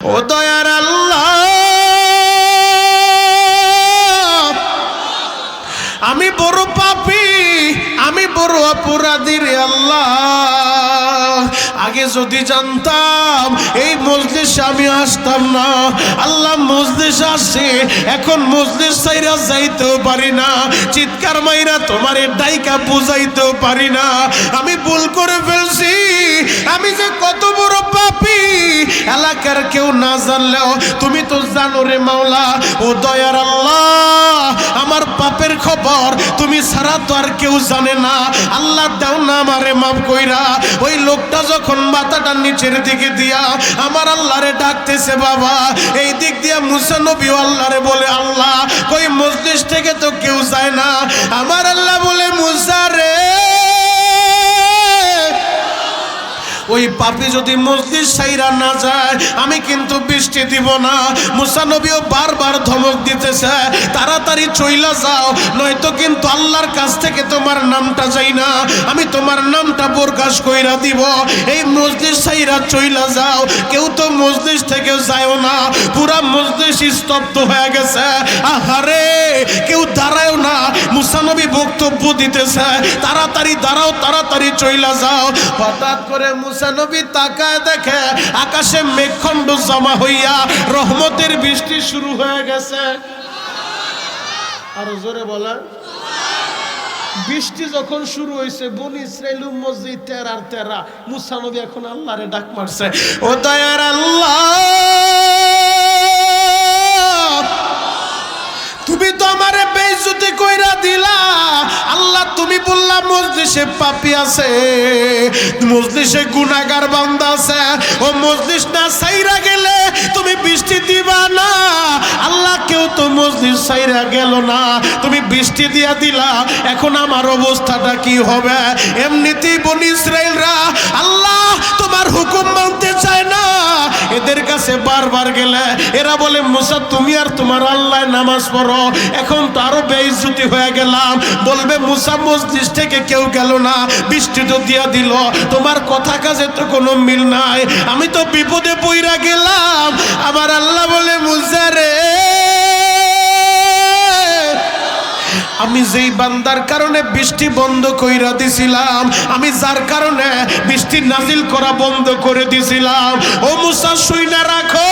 ও দয়ার আল্লাহ, আমি বড় পাপী, আমি বড় অপরাধী রে আল্লাহ। আগে যদি জানতাম এই মজলিসে আমি আসতাম না। আল্লাহ মজলিস আসছে, এখন মজলিস ছাইরা যাইতেও পারি না, চিৎকার মাইরা তোমারে ডাইকা বুঝাইতেও পারি না। আমি ভুল করে ফেলছি, আমি যে কত বড় পাপী এলাকার কেউ না জানলেও তুমি তো জানো রে মাওলা। ও দয়ার আল্লাহ, আমার পাপের খবর তুমি ছাড়া তো আর কেউ জানে না। আল্লাহ দাও না আমারে মাফ কইরা। ওই লোকটা যখন মাথাটা নিচের দিকে দিয়া আমার আল্লাহরে ডাকতেছে বাবা, এই দিক দিয়া মুসা নবী আল্লাহরে বলে আল্লাহ কই মজলিস থেকে তো কেউ যায় না। আমার আল্লাহ বলে মুসা রে, ওই পাপী যদি মজলিস ছাইরা না যায় আমি কিন্তু বৃষ্টি দিব না। মুসা নবীও বারবার ধমক দিতেছে তাড়াতাড়ি চইলা যাও, নয়তো কিন্তু আল্লাহর কাছ থেকে তোমার নামটা যাই না, আমি তোমার নামটা প্রকাশ কইরা দিব। এই মজলিস ছাইরা চইলা যাও। কেউ তো মজলিস থেকে যায়ও না, পুরা মজলিস স্তব্ধ হয়ে গেছে। আহারে কেউ দাঁড়ায়ও না। মুসা নবী বক্তব্য দিতেছে তাড়াতাড়ি দাঁড়াও, তাড়াতাড়ি চইলা যাও। হঠাৎ করে মুসা নবী তাকায় দেখে আকাশে মেঘখণ্ড জমা হইয়া রহমতের বৃষ্টি শুরু হয়ে গেছে। আরো জোরে বলেন। বৃষ্টি যখন শুরু হয়েছে বনি ইসরাইল মসজিদ তেরার তেরা, মুসা নবী এখন আল্লাহরে ডাক মারছে, ও দয়ার আল্লাহ, তুমি তো আমারে বেইজ্জতি কইরা দিলা। আল্লাহ তুমি বললা মজলিসে পাপী আছে, মজলিসে গুনাহগার বান্দা আছে, ও মজলিস না ছাইরা গেলে তুমি বৃষ্টি দিবা না। আল্লাহ কেউ তো মজলিস ছাইরা গেল না, তুমি বৃষ্টি দিয়া দিলা, এখন আমার অবস্থাটা কি হবে? এমনিতেই বনি ইসরাইলরা আল্লাহ তোমার হুকুম মানতে চায় না, এদের কাছে বারবার গেলে এরা বলে মুসা তুমি আর তোমার আল্লাহ নামাজ পড়ো। এখন তো আরো বেইজ্জতি হয়ে গেলাম, বলবে মুসা মসজিদ থেকে কেউ গেল না, বৃষ্টি তো দিয়া দিল, তোমার কথা কাজে তো কোনো মিল নাই, আমি তো বিপদে পইরা গেলাম। আমার আল্লাহ বলে মুসা রে, আমি যেই বান্দার কারণে বৃষ্টি বন্ধ কইরা দিছিলাম, আমি যার কারণে বৃষ্টি নাজিল করা বন্ধ করে দিছিলাম, ও মুসা শুইনা রাখো,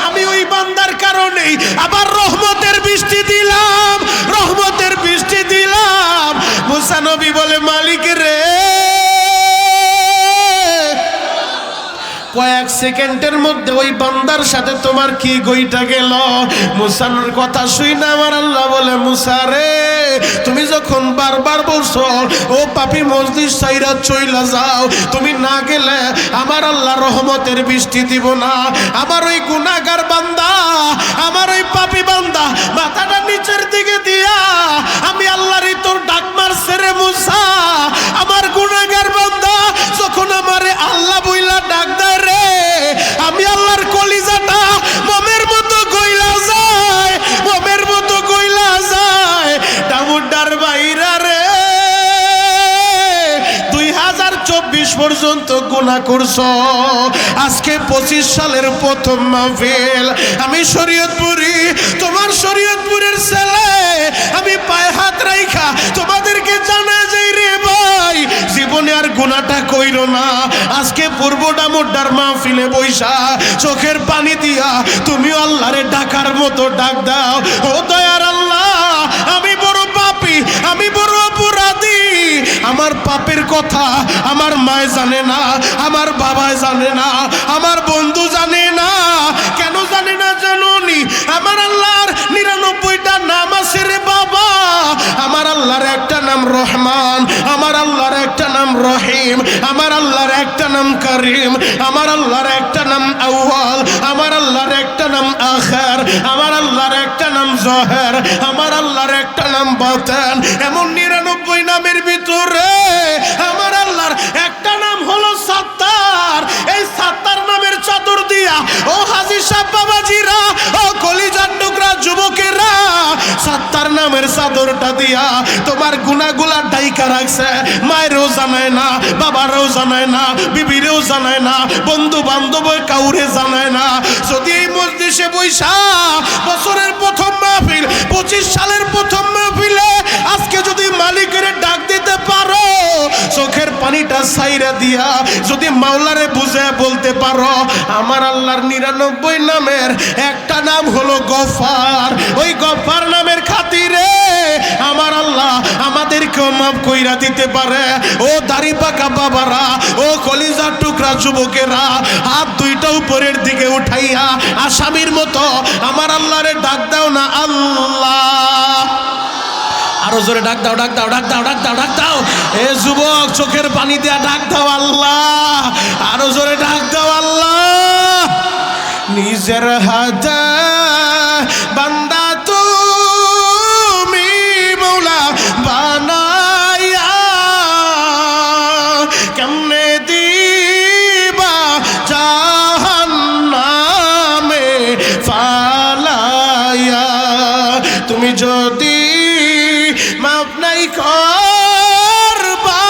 আমি ওই বান্দার কারণেই আবার রহমতের বৃষ্টি দিলাম, রহমতের বৃষ্টি দিলাম। মুসা নবী বলে মালিক রে, কয়েক সেকেন্ডের মধ্যে ওই বান্দার সাথে তোমার কি গইটা গেল? মুসার কথা শুই না আমার আল্লাহ বলে মুসা রে, তুমি যখন বারবার বলছো ও পাপী মজলিস ছাইরা চইলা যাও, তুমি না গেলে আমার আল্লাহ রহমতের বৃষ্টি দিব না। আমার ওই গুনাহগার বান্দা, আমার ওই পাপী বান্দা মাথাটা নিচের দিকে দিয়া আমি আল্লাহরই তোর ডাক মারছে রে মুসা। আমার গুনাহগার বান্দা যখন আমারে আল্লাহ বইলা ডাক দেয় রে, আমি আল্লাহর কলিজাটা মোমের মতো গইলা যায়, মোমের মতো গইলা যায়। ডামুডার বাইরা রে 2024 পর্যন্ত গুনাহ করছো, আজকে 25 সালের প্রথম মাহফিল, আমি শরীয়তপুরি, তোমার শরীয়তপুরের ছেলে, আমি পায়ে হাত রাইখা তোমাদেরকে জানা যাই রে ভাই, জীবনে আর গুনাহটা কইরো না। আজকে পূর্ব ডামুড্ডার মাহফিলে বইসা চোখের পানি দিয়া তুমি আল্লাহরে ডাকার মতো ডাক দাও, ও দয়ার আল্লাহ, আমি বড় পাপী, আমি বড় অপরাধী, আমার পাপের কথা আমার মায় জানে না, আমার বাবায় জানে না, আমার বন্ধু জানে না। কেন জানে না জানোনি? আমার আল্লাহর 99টা নাম আছে রে বাবা। আমার আল্লাহর একটা নাম রহমান, আমার আল্লাহর একটা নাম রহিম, আমার আল্লাহর একটা নাম করিম, আমার আল্লাহর একটা নাম আউয়াল, আমার আল্লাহর একটা নাম আখির, আমার আল্লাহর একটা নাম জহির, আমার আল্লাহর একটা নাম বাতিন। এমন 99 নামের ভিতরে আমার আল্লাহর একটা নাম হলো সাত্তার। এই সাত্তার নামের চাদর দিয়া ও হাজী সাহেব বাবাজিরা, ও কলিজার টুকরা যুবকেরা, সাত্তার নামের চাদরটা দিয়া তোমার গুনাহগুলা ঢাইকা রাখছে। মায়েরও জানায় না, বাবারও জানায় না, বিবিরেও জানায় না, বন্ধু বান্ধব কাউরে জানায় না। যদি এই মজলিসে বৈশা বছরের প্রথম মাহফিল, 25 সালের প্রথম মাহফিলে আজকে যদি মালিকের ডাক দিতে পারো, চোখের পানিটা ছাইরা দিয়া যদি মাওলারে বুঝে বলতে পারো, আমার আল্লাহর 99 নামের একটা নাম হলো গফার, ওই গফার নামের খাতিরে আমার আল্লাহ আমাদেরকেও মাফ কইরা দিতে পারে। ও দাড়ি পাকা বাবারা, ও কলিজার টুকরা যুবকেরা, হাত দুইটা উপরের দিকে উঠাইয়া আসামির মতো আমার আল্লাহরে ডাক দাও না আল্লাহ। আরো জোরে ডাক দাও, ডাক দাও, ডাক দাও, ডাক দাও, ডাক দাও। এ যুবক, চোখের পানি দিয়া ডাক দাও আল্লাহ। আরো জোরে ডাক দাও আল্লাহ। নিজের হাতে বান্দা তুমি মৌলা বানাইয়া কেমনে দিবা জাহান্নামে ফালাইয়া। তুমি যদি মাফ নাই করবা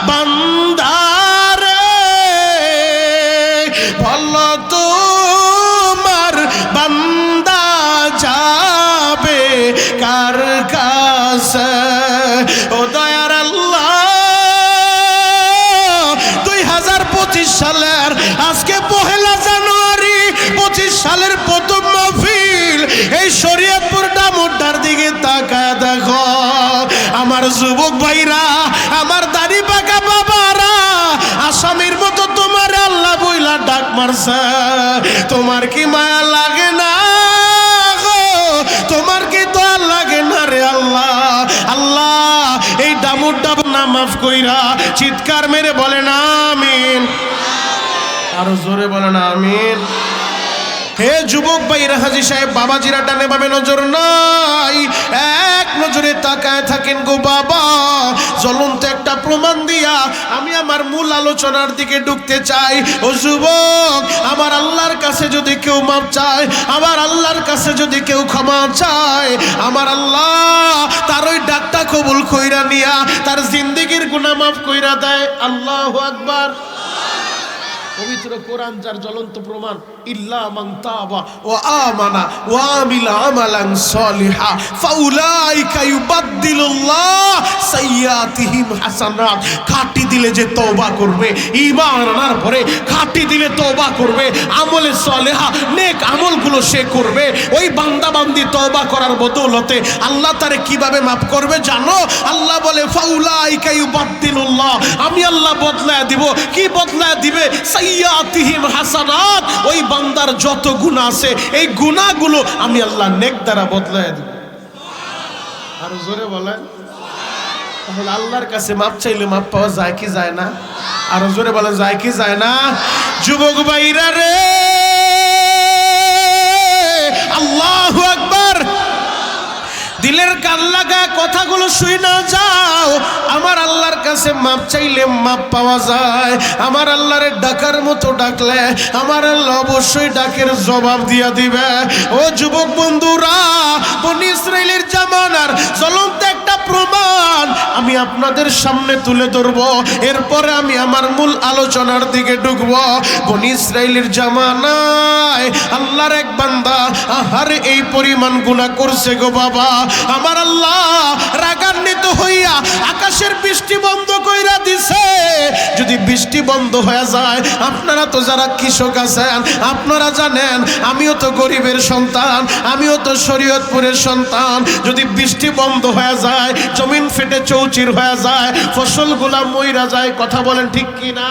বান্দারে, ভালো তোমার বান্দা যাবে কার কাছে? ও দয়ার আল্লাহ, 2025 সালের আজকে 1 জানুয়ারি 25 সালের প্রথম মাহফিল, এই শরীয়তপুর ডামুড্ডার দিকে তাকায় দেখো। আমার যুবক ভাইরা, আমার দাড়ি পাকা বাবারা, আসামির মতো তোমার আল্লাহ বইলা ডাক মারছে। তোমার কি মায়া লাগে না গো? তোমার কি দয়া লাগে না রে আল্লাহ? আল্লাহ এই ডামুড্ডা না মাফ কইরা চিৎকার মেরে বলেন আমিন। আরো জোরে বলেন আমিন। হে যুবক ভাইরা, হাজী সাহেব বাবাজিরা ডানে বামে নজর নাই, এক নজরে তাকায় থাকেন গো বাবা। জ্বলন্ত একটা প্রমাণ দিয়া আমি আমার মূল আলোচনার দিকে ঢুকতে চাই। ও যুবক, আমার আল্লাহর কাছে যদি কেউ মাপ চায়, আমার আল্লাহর কাছে যদি কেউ ক্ষমা চায়, আমার আল্লাহ তার ওই ডাকটা কবুল কইরা নিয়া তার জিন্দেগির গুনাহ মাফ কইরা দেয়। আল্লাহু আকবার। পবিত্র কোরআন যার জ্বলন্ত প্রমাণ, ইল্লা মান তাবা ওয়া আমানা ওয়া আমিলা আমালান সলিহা ফাউলাইকা ইউবাদদিলুল্লাহ সাইয়্যাতিহিম হাসানাত। খাঁটি দিলে যে তওবা করবে, ঈমান আনার পরে খাঁটি দিলে তওবা করবে, আমলে সলিহা নেক আমলগুলো সে করবে, ওই বান্দা বান্দি তওবা করার বদৌলতে আল্লাহ তারে কিভাবে মাফ করবে জানো? আল্লাহ বলে ফাউলাইকা ইউবাদদিলুল্লাহ, আমি আল্লাহ বদলায় দিব। কি বদলায় দিবে? সাইয়্যাতিহিম হাসানাত, ওই বান্দার যত গুনাহ আছে এই গুনাহগুলো আমি আল্লাহ নেক দ্বারা বদলায় দিব। আর জোরে বলেন। তাহলে আল্লাহর কাছে মাপ চাইলে মাপ পাওয়া যায় কি যায় না? আর জোরে বলেন, যায় কি যায় না? যুবক ভাইরা রে, আল্লাহু আকবার। দিলের কান লাগা কথাগুলো শুই না যাও। আমার আল্লাহর কাছে মাপ চাইলে মাপ পাওয়া যায়। আমার আল্লাহরে ডাকার মতো ডাকলে আমার আল্লাহ অবশ্যই ডাকের জবাব দিয়া দিবে। ও যুবক বন্ধুরা, বনি ইসরাইলের জামানার জ্বলন্ত একটা প্রমাণ আমি আপনাদের সামনে তুলে ধরবো। এরপরে আমি আমার মূল আলোচনার দিকে ঢুকবো। বনি ইসরাইলের জামানায় আল্লাহর এক বান্দা আহারে এই পরিমাণ গুনাহ করছে গো বাবা। আমার আল্লাহ রাগান্বিত হইয়া আকাশের বৃষ্টি বন্ধ কইরা দিছে। যদি বৃষ্টি বন্ধ হয়ে যায়, আপনারা তো যারা কৃষক আছেন আপনারা জানেন, আমিও তো গরিবের সন্তান, আমিও তো শরীয়তপুরের সন্তান। যদি বৃষ্টি বন্ধ হয়ে যায়, জমিন ফেটে চৌচির হয়ে যায়, ফসলগুলা মইরা যায়, কথা বলেন ঠিক কিনা?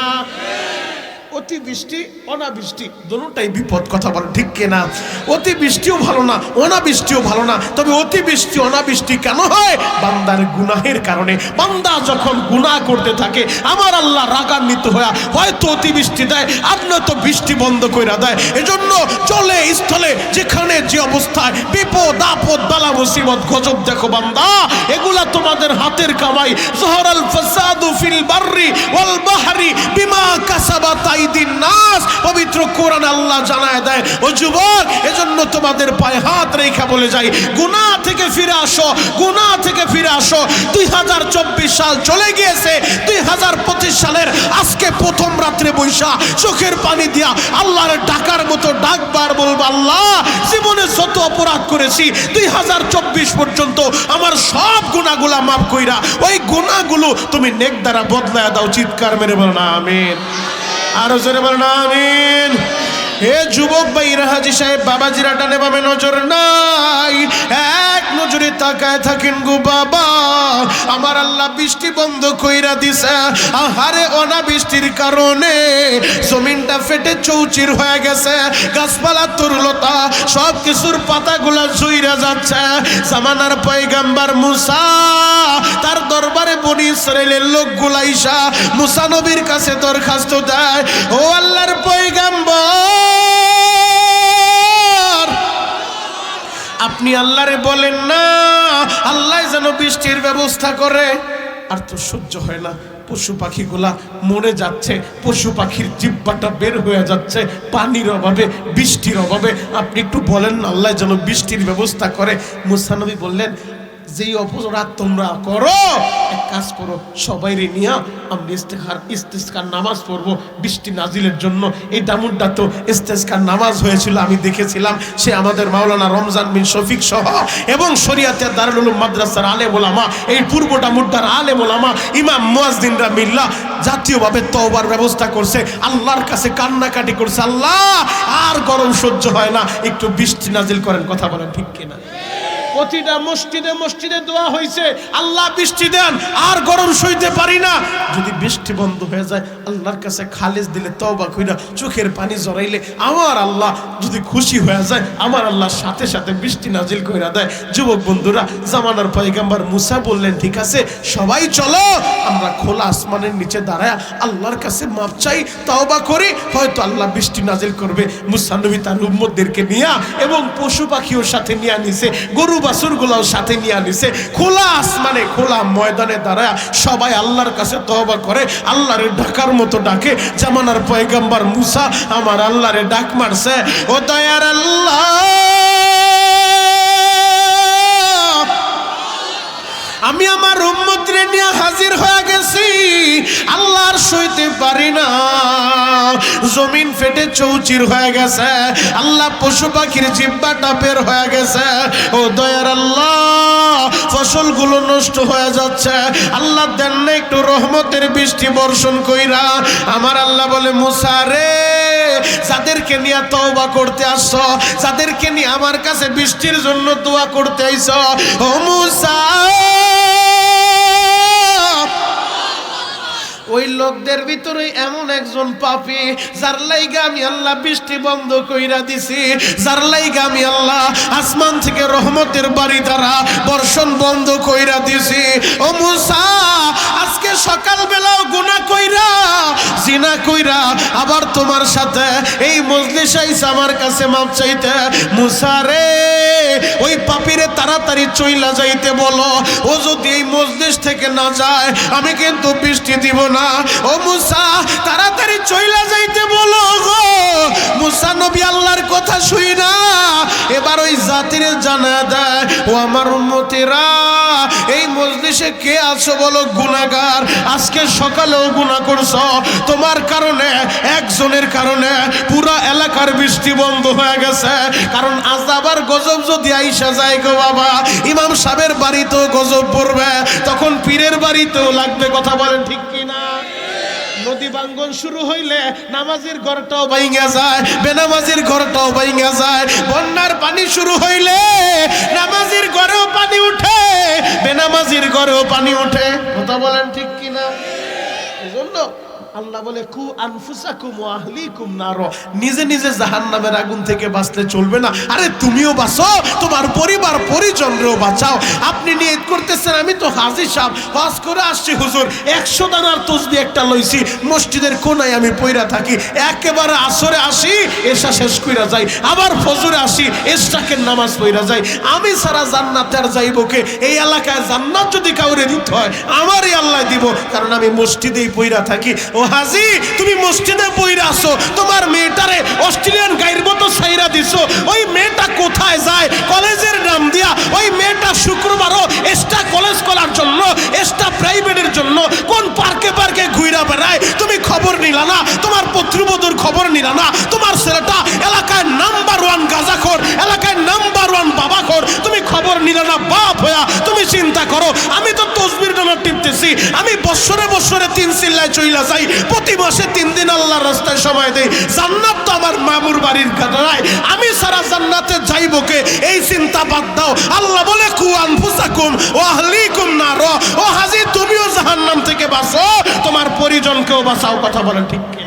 অতি বৃষ্টি অনাবৃষ্টি দুটোটাই বিপদ, কথা বলেন ঠিক কিনা? অতি বৃষ্টিও ভালো না, অনাবৃষ্টিও ভালো না। তবে অতি বৃষ্টি অনাবৃষ্টি কেন হয়? বান্দার গুনাহের কারণে। বান্দা যখন গুনাহ করতে থাকে আমার আল্লাহ রাগান্বিত হয়ে হয়তো অতি বৃষ্টি দেয়, আর নয়তো বৃষ্টি বন্ধ কইরা দেয়। এজন্য চলে স্থলে যেখানে যে অবস্থায় বিপদ আপদ বালা মুসিবত গজব দেখো বান্দা, এগুলা তোমাদের হাতের কামাই। জহরাল ফাসাদু ফিল বাররি ওয়াল বাহরি বিমা কাসাবাত আইদিন নাস, পবিত্র কোরআন আল্লাহ জানায় দেয়, ও যুবক, এজন্য তোমাদের পায়ে হাত রেখে বলে যাই, গুনাহ থেকে ফিরে আসো, গুনাহ থেকে ফিরে আসো। 2024 সাল চলে গিয়েছে, 2025 সালের আজকে প্রথম রাত্রে বৈশা চোখের পানি দিয়া আল্লাহর ডাকার মতো ডাকবার, বলবা, আল্লাহ, জীবনে যত অপরাধ করেছি 2024 পর্যন্ত আমার সব গুনাহগুলা মাফ কইরা ওই গুনাহগুলো তুমি নেক দ্বারা বদলায় দাও। চিৎকার মেরে বলো না আমিন, আরো জোরে বলো না আমিন। হে যুবক ভাইরা, হাজী সাহেব বাবাজিরা ডানে বামে নজর নাই, এক নজরে তাকায় থাকেন গো বাবা। আমার আল্লাহ বৃষ্টি বন্ধ কইরা দিছে, আহারে অনাবৃষ্টির কারণে জমিনটা ফেটে চৌচির হয়ে গেছে, গাছপালা তরুলতা সব কিছুর পাতাগুলা ঝুইরা যাচ্ছে। জামানার পয়গাম্বার মুসা তার দরবারে বনি ইসরাইলের লোকগুলা ইসা মুসা নবীর কাছে দরখাস্ত দেয়, ও আল্লাহর পয়গাম্বর, আপনি আল্লাহরে বলেন না আল্লাহ যেন বৃষ্টির ব্যবস্থা করে। আর তো সহ্য হয় না, পশু পাখিগুলা মরে যাচ্ছে, পশু পাখির জিহ্বাটা বের হয়ে যাচ্ছে পানির অভাবে, বৃষ্টির অভাবে, আপনি একটু বলেন না আল্লাহ যেন বৃষ্টির ব্যবস্থা করে। মুসা নবী বললেন, যেই অপরাধ তোমরা করো, এক কাজ করো, সবাইরে নিয়ে আমরা ইস্তেসকার নামাজ পড়বো বৃষ্টি নাজিলের জন্য। এই ডামুড্ডা তো ইস্তেসকার নামাজ হয়েছিল, আমি দেখেছিলাম। সে আমাদের মাওলানা রমজান বিন শফিক সহ এবং শরিয়াতের দারুল উলুম মাদ্রাসার আলেম ওলামা, এই পূর্ব ডামুড্ডার আলেম ওলামা, ইমাম মুয়াজ্জিনরা মিল্লা জাতীয়ভাবে তওবার ব্যবস্থা করছে, আল্লাহর কাছে কান্নাকাটি করছে, আল্লাহ আর গরম সহ্য হয় না, একটু বৃষ্টি নাজিল করেন। কথা বলেন ঠিক কিনা? প্রতিটা মসজিদে মসজিদে দোয়া হয়েছে, আল্লাহ বৃষ্টি দেন, আর গরম সইতে পারি না। যদি বৃষ্টি বন্ধ হয়ে যায়, আল্লাহর কাছে খালেস দিলে, তওবা কইরা চোখের পানি জড়াইলে, আমার আল্লাহ যদি খুশি হয়ে যায়, আমার আল্লাহ সাথে সাথে বৃষ্টি নাজিল কইরা দেয়। যুবক বন্ধুরা, জামানার পয়গাম্বর মুসা বললেন, ঠিক আছে সবাই চলো, আমরা খোলা আসমানের নিচে দাঁড়ায় আল্লাহর কাছে মাপ চাই, তওবা করি, হয়তো আল্লাহ বৃষ্টি নাজিল করবে। মুসা নবী তার উম্মতদেরকে নিয়ে এবং পশু পাখিও সাথে নিয়ে নিছে, গরু বাছুরগুলোও সাথে নিয়ে নিছে, খোলা আসমানে খোলা ময়দানে দাঁড়ায় সবাই আল্লাহর কাছে তওবা করে, আল্লাহরে ডাকার মতো ডাকে। জামানার পয়গাম্বর মুসা আমার আল্লাহরে ডাক মারছে, ও দয়ার আল্লাহ, আমি আমার উম্মতরে নিয়ে হাজির হয়ে গেছি, আল্লাহর সইতে পারি না, জমিন ফেটে চৌচির হয়ে গেছে, আল্লাহ পশু পাখির জিহ্বাটা বের হয়ে গেছে, ও দয়ার আল্লাহ, ফসলগুলো নষ্ট হয়ে যাচ্ছে, আল্লাহ দেন না একটু রহমতের বৃষ্টি বর্ষণ কইরা। আমার আল্লাহ বলে, মুসা রে, যাদেরকে নিয়ে তওবা করতে আসছো, যাদেরকে নিয়ে আমার কাছে বৃষ্টির জন্য দোয়া করতে আইছো, ও মুসা, ওই লোকদের ভিতরে এমন একজন পাপী, যার লাইগা আমি আল্লাহ বৃষ্টি বন্ধ কইরা দিছি, যার লাইগা আমি আল্লাহ আসমান থেকে রহমতের বাড়ি দ্বারা বর্ষণ বন্ধ কইরা দিছি। ও মুসা, আজকে সকালবেলাও গুনাহ কইরা, জিনা কইরা, আবার তোমার সাথে এই মজলিসে আইসা আমার কাছে মাপ চাইতে। মুসা রে, ওই পাপীরে তাড়াতাড়ি চইলা যাইতে বলো, ও যদি এই মজলিস থেকে না যায়, আমি কিন্তু বৃষ্টি দিব না। ও মুসা, তাড়াতাড়ি চইলা যাইতে বলো গো। মুসা নবী আল্লাহর কথা শুই না, এবার ওই জাতিরে জানা দেয়, ও আমার উম্মতেরা, এই মজলিসে কে আছো বলো গুনাহগার, আজকে সকালেও গুনাহ করছো, তোমার কারণে, একজনের কারণে পুরা এলাকার বৃষ্টি বন্ধ হয়ে গেছে। কারণ আযাব আর গজব যদি আইসা যায় গো বাবা, ইমাম সাহেবের বাড়িতেও গজব পড়বে, তখন পীরের বাড়িতেও লাগবে। কথা বলেন ঠিক কিনা? নদী ভাঙ্গন শুরু হইলে নামাজের ঘরটাও ভাইঙ্গা যায়, বেনামাজির ঘরটাও ভাইঙ্গা যায়। বন্যার পানি শুরু হইলে নামাজির ঘরেও পানি উঠে, বেনামাজির ঘরেও পানি উঠে। কথা বলেন ঠিক কিনা? এজন্য আল্লাহ বলে, কু আনফুসাকুম ওয়া আহলিকুম নার, নিজে নিজে জাহান্নামের আগুন থেকে বাঁচতে চলবে না। আরে তুমিও বাঁচো, তোমার পরিবার পরিজনরেও বাঁচাও। আপনি নিয়ত করতেছেন, আমি তো হাজী সাহেব হজ করে আসছি হুজুর, 100 দানার তসবিহ একটা লইছি, মসজিদের কোনায় আমি পইরা থাকি, একেবারে আসরে আসি, এশা শেষ কইরা যাই, আবার ফজরে আসি, ইশরাকের নামাজ পইরা যাই, আমি সারা জান্নাতে আর যাইব কে? এই এলাকায় জান্নাত যদি কাউরে দিতে হয় আমারই আল্লাহ দিব, কারণ আমি মসজিদেই পইরা থাকি। ও হাজি তুমি মসজিদে বইরা আসো, তোমার মেয়েটারে অস্ট্রেলিয়ান গাইর মতো ছাইরা দিছো, ওই মেয়েটা কোথায় যায় কলেজের নাম দিয়া, ওই মেয়েটা শুক্রবারও এক্সট্রা কলেজ করার জন্য, এক্সট্রা প্রাইভেটের জন্য কোন পার্কে পার্কে ঘুরা বেড়ায়, তুমি খবর নিলা না, তোমার পুত্রবধূর খবর নিলা না, তোমার ছেলেটা এলাকায় নাম্বার 1 গাঁজাখোর, এলাকায় নাম্বার 1 বাবাখোর, তুমি খবর নিলা না। বাপ হইয়া তুমি চিন্তা করো, আমি তো তসবির ডানা টিপতেছি, আমি বছরে বছরে 3 চিল্লায় চইলা যাই, প্রতি মাসে 3 দিন আল্লাহর রাস্তায় সময় দেই, জান্নাত তো আমার মামুর বাড়ির কাটায়, আমি সারা জান্নাতে যাইব কে, এই চিন্তা বাদ দাও। আল্লাহ বলে কু আনফুসাকুম ওয়া আহলিকুম নার, ও হাজি তুমিও জাহান্নাম থেকে বাঁচো, তোমার পরিজনকেও বাঁচাও। কথা বলেন ঠিক কি?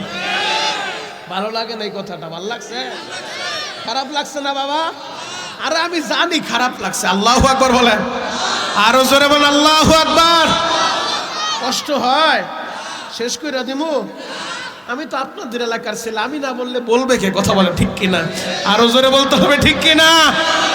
ভালো লাগে না এই কথাটা? ভালো লাগছে? খারাপ লাগছে না বাবা? আরে আমি জানি খারাপ লাগছে। আল্লাহু আকবার বলেন, আরো জোরে বলেন আল্লাহু আকবার। কষ্ট হয়, শেষ করে দিমু। আমি তো আপনাদের এলাকার ছেলে, আমি না বললে বলবে কে? কথা বলে ঠিক কিনা? আরো জোরে বলতে হবে ঠিক কিনা?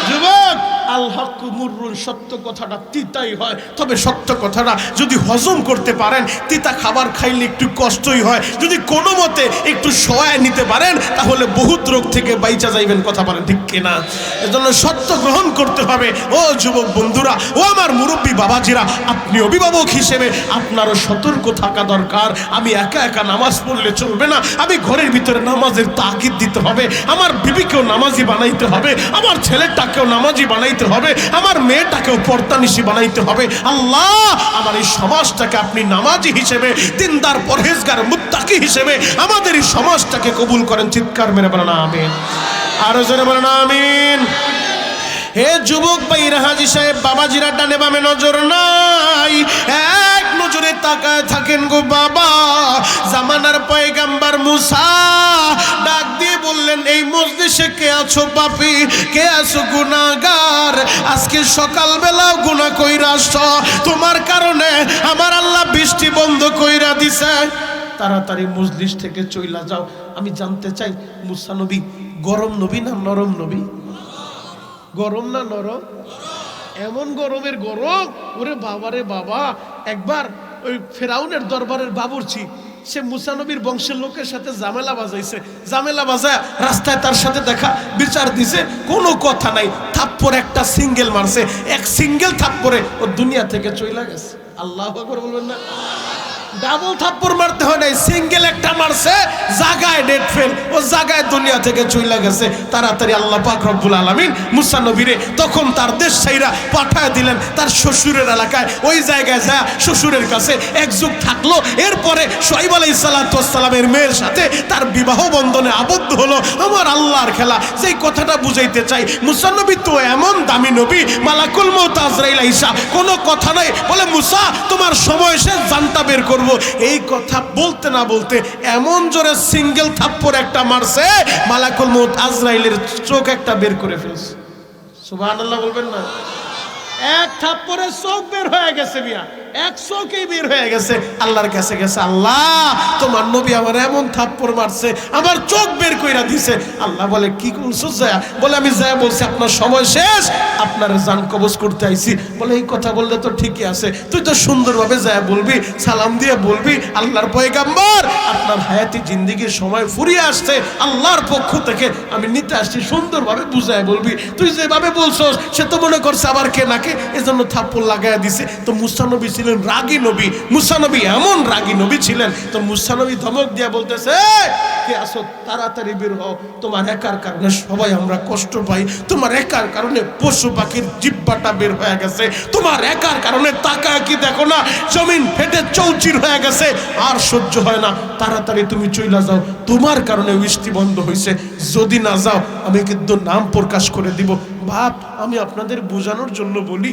যুবক, আল হক মুররুন, সত্য কথাটা তিতাই হয়, তবে সত্য কথাটা যদি হজম করতে পারেন, তিতা খাবার খাইলে একটু কষ্টই হয়, যদি কোনো মতে একটু সহায় নিতে পারেন তাহলে বহুত রোগ থেকে বাইচা যাইবেন। কথা বলেন ঠিক কিনা? এজন্য সত্য গ্রহণ করতে হবে। ও যুবক বন্ধুরা, ও আমার মুরব্বী বাবাজিরা, আপনি অভিভাবক হিসেবে আপনারও সতর্ক থাকা দরকার। আমি একা একা নামাজ পড়লে চলবে না, আমি ঘরের ভিতরে নামাজের তাকিদ দিতে হবে, আমার বিবিকেও নামাজি বানাইতে হবে, আমার ছেলেটাকেও নামাজি বানাইতে হবে, আমার মেয়েটাকেও পর্দানিশী বানাইতে হবে। আল্লাহ আমার এই সমাজটাকে আপনি নামাজি হিসেবে, দিনদার পরহেজগার মুত্তাকি হিসেবে আমাদের এই সমাজটাকে কবুল করেন। চিৎকার মেরে বলেন আমিন। আরো জোরে বলেন আমিন। হে যুবক ভাইরা, হাজী সাহেব বাবাজিরা, ডানে বামে নজর নাই, এক নজরে তাকায় থাকেন গো বাবা। জামানার পয়গাম্বার মুসা ডাক দিয়ে বললেন, এই মজলিসে কে আছো পাপী, কে আছো গুনাহগার, আজকে সকালবেলা গুনাহ কইরা আসছো, তোমার কারণে আমার আল্লাহ বৃষ্টি বন্ধ কইরা দিছে, তাড়াতাড়ি মজলিস থেকে চইলা যাও। আমি জানতে চাই, মুসা নবী গরম নবী না নরম নবী? গরম না নরম? এমন গরমের গরম, ওরে বাবারে বাবা। একবার ওই ফেরাউনের দরবারের বাবুর্চি, সে মুসা নবীর বংশের লোকের সাথে ঝামেলা বাজাইছে, ঝামেলা বাজায় রাস্তায় তার সাথে দেখা, বিচার দিছে, কোনো কথা নাই, থাপ্পড় একটা সিঙ্গেল মারছে, এক সিঙ্গেল থাপ্পড়ে ও দুনিয়া থেকে চইলা গেছে। আল্লাহু আকবার বলবেন না? ডাবল থাপ্পড় মারতে হয় নাই, সিঙ্গেল একটা মারছে, জায়গায় ডেট ফেল, ও জায়গায় দুনিয়া থেকে চইলা গেছে। তাড়াতাড়ি আল্লাহ পাক রব্বুল আলামিন মুসা নবীরে তখন তার দেশ ছাইরা পাঠায় দিলেন তার শ্বশুরের এলাকায়। ওই জায়গায় যায় শ্বশুরের কাছে এক যুগ থাকলো। এরপরে শুআয়ব আলাইহিস সালাতু ওয়াস সালামের মেয়ের সাথে তার বিবাহ বন্ধনে আবদ্ধ হলো। আমার আল্লাহর খেলা। যেই কথাটা বুঝাইতে চাই, মুসা নবী তো এমন দামি নবী, মালাকুল মউত আজরাইল আইসা কোনো কথা নাই, বলে মুসা তোমার সময় শেষ, জানটা বের করব। এই কথা বলতে না বলতে এমন জোরে সিঙ্গেল থাপ্পড় একটা মারছে, মালাকুল মউত আজরাইলের চোখ একটা বের করে ফেলছে। সুবহানাল্লাহ বলবেন না? এক থাপ্পড়ে চোখ বের হয়ে গেছে মিয়া, এক চোখেই বের হয়ে গেছে। আল্লাহর কাছে গেছে, আল্লাহ তোমার নবী আমার এমন থাপ্পড় মারছে, আমার চোখ বের কইরা দিছে। আল্লাহ বলে, কি করছো যায়? বলে, আমি যায় বলছি আপনার সময় শেষ, আপনার জান কবজ করতে আইছি। বলে, এই কথা বললে তো ঠিকই আছে, তুই তো সুন্দরভাবে যায় বলবি, সালাম দিয়ে বলবি, আল্লাহর পয়গাম্বর আপনার হায়াতি জিন্দেগির সময় ফুরিয়ে আসছে, আল্লাহর পক্ষ থেকে আমি নিতে আসছি, সুন্দরভাবে বুঝায় বলবি। তুই যেভাবে বলছস সে তো মনে করছে আবার কে নাকে, এজন্য থাপ্পড় লাগাইয়া দিছে। তো মুসা নবী ছিলেন রাগী নবী, মুসা নবী এমন রাগী নবী ছিলেন। তো মুসা নবী ধমক দিয়া বলতেছে, কে আসো, তাড়াতাড়ি বের হও, তোমার একার কারণে সবাই আমরা কষ্ট পাই, তোমার একার কারণে পশু পাখির জিহ্বাটা বের হয়ে গেছে, তোমার একার কারণে তাকায় কি দেখো না, জমিন ফেটে চৌচির হয়ে গেছে, আর সহ্য হয় না, তাড়াতাড়ি তুমি চইলা যাও, তোমার কারণে বৃষ্টি বন্ধ হয়েছে, যদি না যাও আমি কিন্তু নাম প্রকাশ করে দিব। বাপ, আমি আপনাদের বোঝানোর জন্য বলি,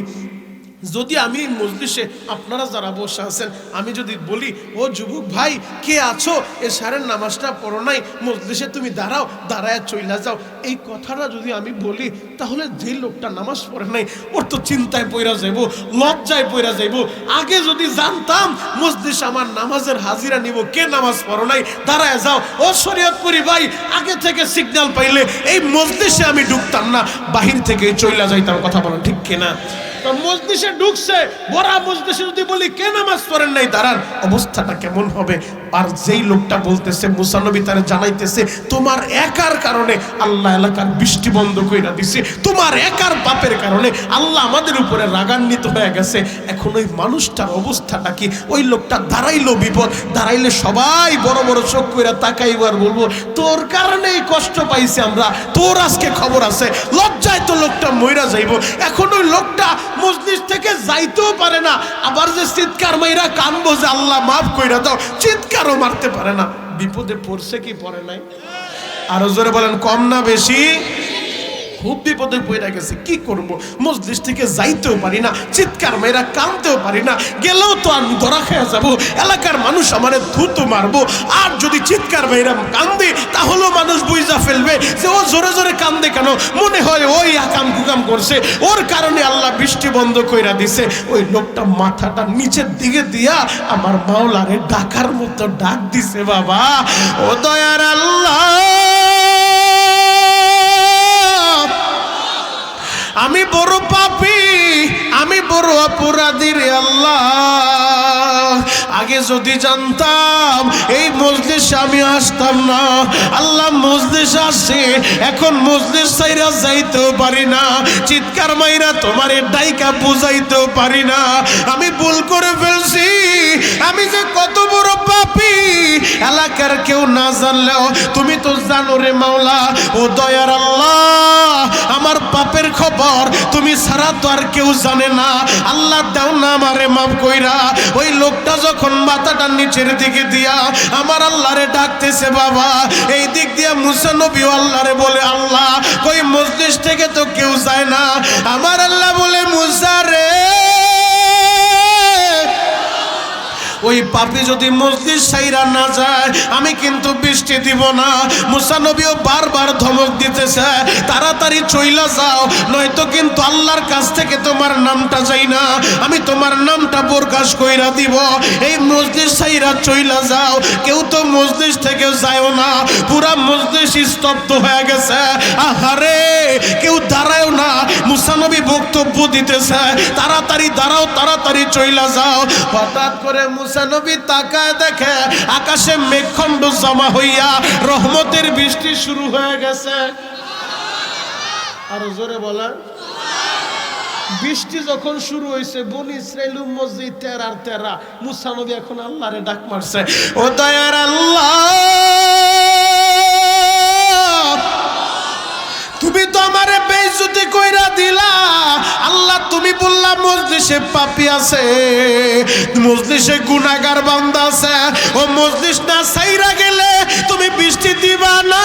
যদি আমি মজলিসে আপনারা যারা বসে আছেন, আমি যদি বলি, ও যুবক ভাই কে আছো, এশারের নামাজটা পড়ো নাই, মজলিসে তুমি দাঁড়াও, দাঁড়ায় চইলা যাও, এই কথাটা যদি আমি বলি, তাহলে যে লোকটা নামাজ পড়ে নাই ওর তো চিন্তায় পইরা যাইব, লজ্জায় পইরা যাইব। আগে যদি জানতাম মজলিস আমার নামাজের হাজিরা নিব, কে নামাজ পড়ো নাই, দাঁড়ায় যাও, ও শরীয়তপুরি ভাই, আগে থেকে সিগন্যাল পাইলে এই মজলিসে আমি ঢুকতাম না, বাহির থেকে চইলা যাইতাম। কথা বলেন ঠিক কিনা? তো মজলিসে ঢুকছে, বড়া মজলিসে যদি বলি কে নামাজ পড়েন নাই দাঁড়ান, অবস্থাটা কেমন হবে? আর যেই লোকটা বলতেছে, মুসা নবী তারে জানাইতেছে তোমার একার কারণে আল্লাহ এলাকার বৃষ্টি বন্ধ কইরা দিছে, তোমার একার পাপের কারণে আল্লাহ আমাদের উপরে রাগান্বিত হয়ে গেছে। এখন ওই মানুষটার অবস্থাটা কি? ওই লোকটা দাঁড়াইলো বিপদ, দাঁড়াইলে সবাই বড় বড় চোখ কইরা তাকাইবার বলবো তোর কারণেই কষ্ট পাইছি আমরা, তোর আজকে খবর আছে। লজ্জায় তো লোকটা মইরা যাইব। এখন ওই লোকটা মজলিস থেকে যাইতেও পারে না, আবার যে চিৎকার মাইরা কানবো যে আল্লাহ মাফ কইরা দাও, চিৎকারও মারতে পারে না। বিপদে পড়ছে কি পড়ে নাই? আরো জোরে বলেন, কম না বেশি? খুব বিপদে পড়ে গেছে। কি করব? মজলিস থেকে যাইতেও পারি না, চিৎকার মেয়েরা কানতেও পারি না, গেলেও তো আমি ধরা খেয়ে যাবো, এলাকার মানুষ আমারে থুতু মারবো। আর যদি চিৎকার মেয়েরা কান্দে তাহলেও মানুষ বুঝা ফেলবে যে ও জোরে জোরে কান্দে কেন, মনে হয় ওই আকাম কুকাম করছে, ওর কারণে আল্লাহ বৃষ্টি বন্ধ কইরা দিছে। ওই লোকটা মাথাটা নিচের দিকে দিয়া আমার মাওলারে ডাকার মতো ডাক দিছে, বাবা ও দয়ার আল্লাহ, আমি বড় পাপী, আমি বড় অপরাধী রে আল্লাহ। আগে যদি জানতাম এই মজলিসে আমি আসতাম না। আল্লাহ মজলিস আসে, এখন মজলিস ছাইরা যাইতেও পারি না, চিৎকার মাইরা তোমারে ডাইকা বুঝাইতেও পারি না। আমি ভুল করে ফেলছি, আমি যে কত বড় পাপী এলাকার কেউ না জানলেও তুমি তো জানো রে মাওলা। ও দয়ার আল্লাহ, আমার পাপের খবর তুমি ছাড়া তো আর কেউ জানে না। আল্লাহ দাও না আমারে মাফ কইরা। ওই লোকটা যখন মাথাটা নিচের দিকে দিয়া আমার আল্লাহরে ডাকতেছে, বাবা এই দিক দিয়া মুসা নবী আল্লাহরে বলে, আল্লাহ কই মজলিস থেকে তো কেউ যায় না। আমার আল্লাহ বলে, মুসা রে, ওই পাপী যদি মজলিস ছাইরা না যায় আমি কিন্তু বৃষ্টি দিব না। মুসা নবীও বারবার ধমক দিতেছে, তাড়াতাড়ি চইলা যাও, নয়তো কিন্তু আল্লাহর কাছ থেকে তোমার নামটা যাই না, আমি তোমার নামটা প্রকাশ কইরা দিব। এই মজলিস ছাইরা চইলা যাও। কেউ তো মজলিস থেকে যায়ও না, পুরা মজলিস স্তব্ধ হয়ে গেছে। আহারে, কেউ দাঁড়ায়ও না। মুসা নবী বক্তব্য দিতেছে, তাড়াতাড়ি দাঁড়াও, তাড়াতাড়ি চইলা যাও। হঠাৎ করে মুসা নবী তাকায় দেখে আকাশে মেঘখণ্ড জমা হইয়া রহমতের বৃষ্টি শুরু হয়ে গেছে। আর জোরে বলেন, বৃষ্টি যখন শুরু হয়েছে, বনি ইসরাইল মসজিদ তেরার তেরা, মুসা নবী এখন আল্লাহরে ডাক মারছে, ও দয়ার আল্লাহ, তুমি তো আমারে বেইজ্জতি কইরা দিলা। আল্লাহ তুমি বললা মজলিসে পাপী আছে, মজলিসে গুনাহগার বান্দা আছে, ও মজলিস না ছাইরা গেলে তুমি বৃষ্টি দিবা না।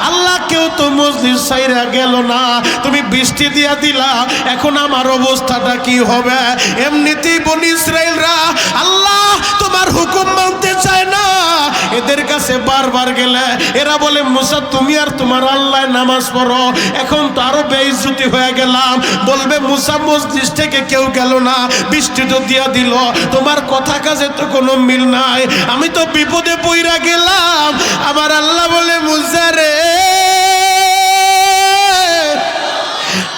আল্লাহ কেউ তো মজলিস ছাইরা গেল না, তুমি বৃষ্টি দিয়া দিলা, এখন আমার অবস্থাটা কি হবে? এমনিতেই বনি ইসরাইলরা আল্লাহ তোমার হুকুম মানতে চায় না, এদের কাছে বারবার গেলে এরা বলে, মুসা তুমি আর তোমার আল্লাহ নামাজ পড়ো। এখন তো আরো বেইজ্জতি হয়ে গেলাম, বলবে মুসা মজলিস থেকে কেউ গেল না, বৃষ্টি তো দিয়া দিল, তোমার কথা কাজে তো কোনো মিল নাই, আমি তো বিপদে পইরা গেলাম। আমার আল্লাহ বলে, মুসা রে,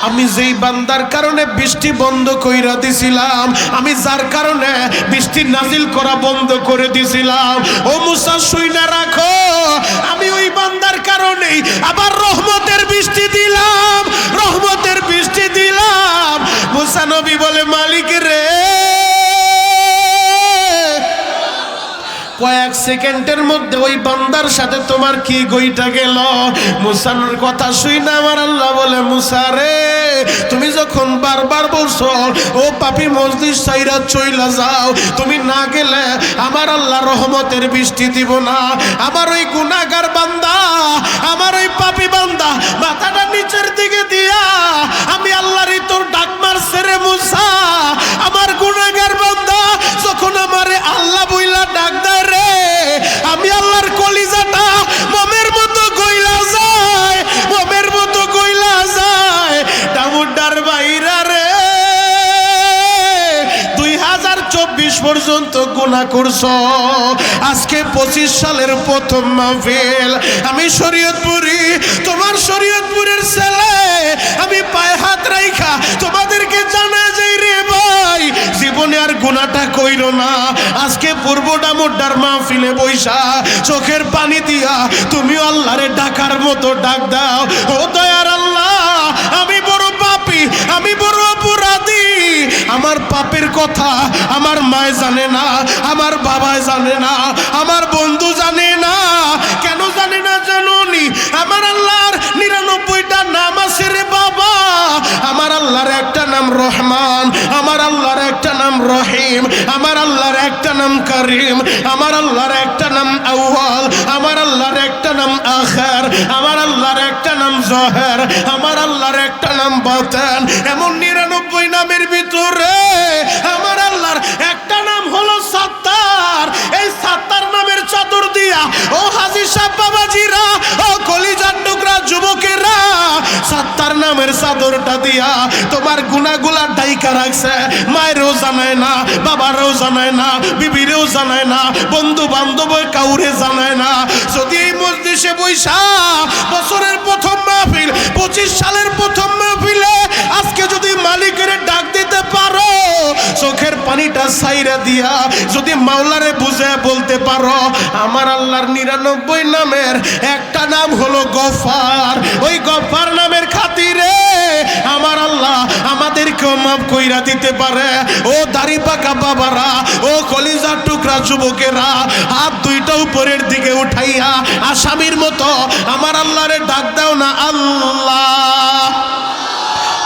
আমি যেই বান্দার কারণে বৃষ্টি বন্ধ কইরা দিছিলাম, আমি যার কারণে বৃষ্টি নাজিল করা বন্ধ করে দিছিলাম, ও মুসা শুইনা রাখো, আমি ওই বান্দার কারণেই আবার রহমতের বৃষ্টি দিলাম, রহমতের বৃষ্টি দিলাম। মুসা নবী বলে, মালিক রে, কয়েক সেকেন্ডের মধ্যে ওই বান্দার সাথে তোমার কি গইটা গেল? মুসার কথা শুই না আমার আল্লাহ বলে, মুসা রে, তুমি যখন বারবার বলছো ও পাপী মজলিস ছাইরা চইলা যাও, তুমি না গেলে আমার আল্লাহ রহমতের বৃষ্টি দিব না। আমার ওই গুনাহগার বান্দা, আমার ওই পাপী বান্দা মাথাটা নিচের দিকে দিয়া আমি আল্লাহর তোর ডাক মারছে রে মুসা। আমার গুনাহগার বান্দা যখন আমারে আল্লাহ বইলা ডাক দেয় রে, আমি আল্লাহর কলিজাটা মোমের মতো গইলা যায়, মোমের মতো গইলা যায়। ডামুডার বাইরা রে, 2024 পর্যন্ত গুনাহ করছো, আজকে 25 সালের প্রথম মাহফিল। আমি শরীয়তপুরি, তোমার শরীয়তপুরের ছেলে, আমি পায়ে হাত রাইখা তোমাদেরকে জানাই যে গুনাহটা কইরো না। আজকে পূর্ব ডামুড্ডার মাহফিলে বইসা চোখের পানি দিয়া তুমি আল্লাহরে ডাকার মতো ডাক দাও, ও দয়ার আল্লাহ আমি বড় পাপী, আমি বড় অপরাধী। আমার পাপের কথা আমার মায় জানে না, আমার বাবায় জানে না, আমার বন্ধু জানে না। কেন জানে না জানোনি? আমার আল্লাহর 99টা নাম আছে রে বাবা। আমার আল্লাহর একটা নাম রহমান, আমার আল্লাহর একটা নাম রহিম, আমার আল্লাহর একটা নাম করিম, আমার আল্লাহর একটা নাম আউয়াল, আমার আল্লাহর একটা নাম আখির, আমার আল্লাহর একটা নাম জহির, আমার আল্লাহর একটা নাম বাতিন। এমন 99 নামের ভিতরে আমার আল্লাহর একটা নাম হলো সাত্তার। এই সাত্তার নামের চাদর দিয়া ও হাজী সাহেব বাবাজিরা, ও কলিজার টুকরা যুবকেরা, সাত্তার নামের চাদরটা দিয়া তোমার গুনাহগুলা ডাইকা রাখছে। মায়েরও জানায় না, বাবারও জানায় না, বিবিরেও জানায় না, বন্ধু বান্ধব কাউরে জানায় না। যদি এই মজলিসে বইসা বছরের প্রথম মাহফিল, 25 সালের প্রথম মাহফিলে আজকে যদি মালিকের ডাক দিতে পারো, চোখের পানিটা ছাইরা দিয়া যদি মাওলারে বুঝে বলতে পারো, আমার আল্লাহর 99 নামের একটা নাম হলো গফার। ওই গফার নামের খাতিরে আমার আল্লাহ আমাদেরকেও মাফ কইরা দিতে পারে। ও দাড়ি পাকা বাবারা, ও কলিজার টুকরা যুবকেরা, হাত দুইটা উপরের দিকে উঠাইয়া আসামির মতো আমার আল্লাহরে ডাক দাও না, আল্লাহ।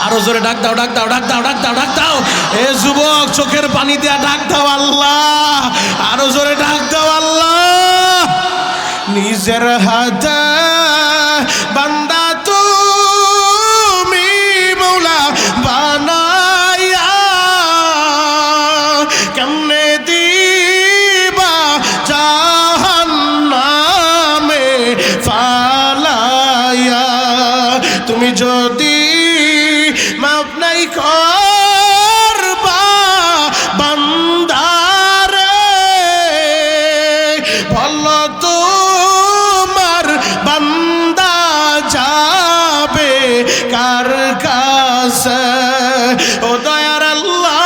আরো জোরে ডাক দাও, ডাক দাও, ডাক দাও, ডাক দাও, ডাক দাও। এ যুবক চোখের পানি দিয়া ডাক দাও আল্লাহ। আরো জোরে ডাক দাও আল্লাহ। নিজের হাতে বান্দা তুমি মৌলা বানাইয়া কেমনে দিবা জাহান্নামে ফালাইয়া। তুমি যদি মাফ নাই করবা বান্দারে, বলো তোমার বান্দা যাবে কার কাছে? ও দয়ার আল্লাহ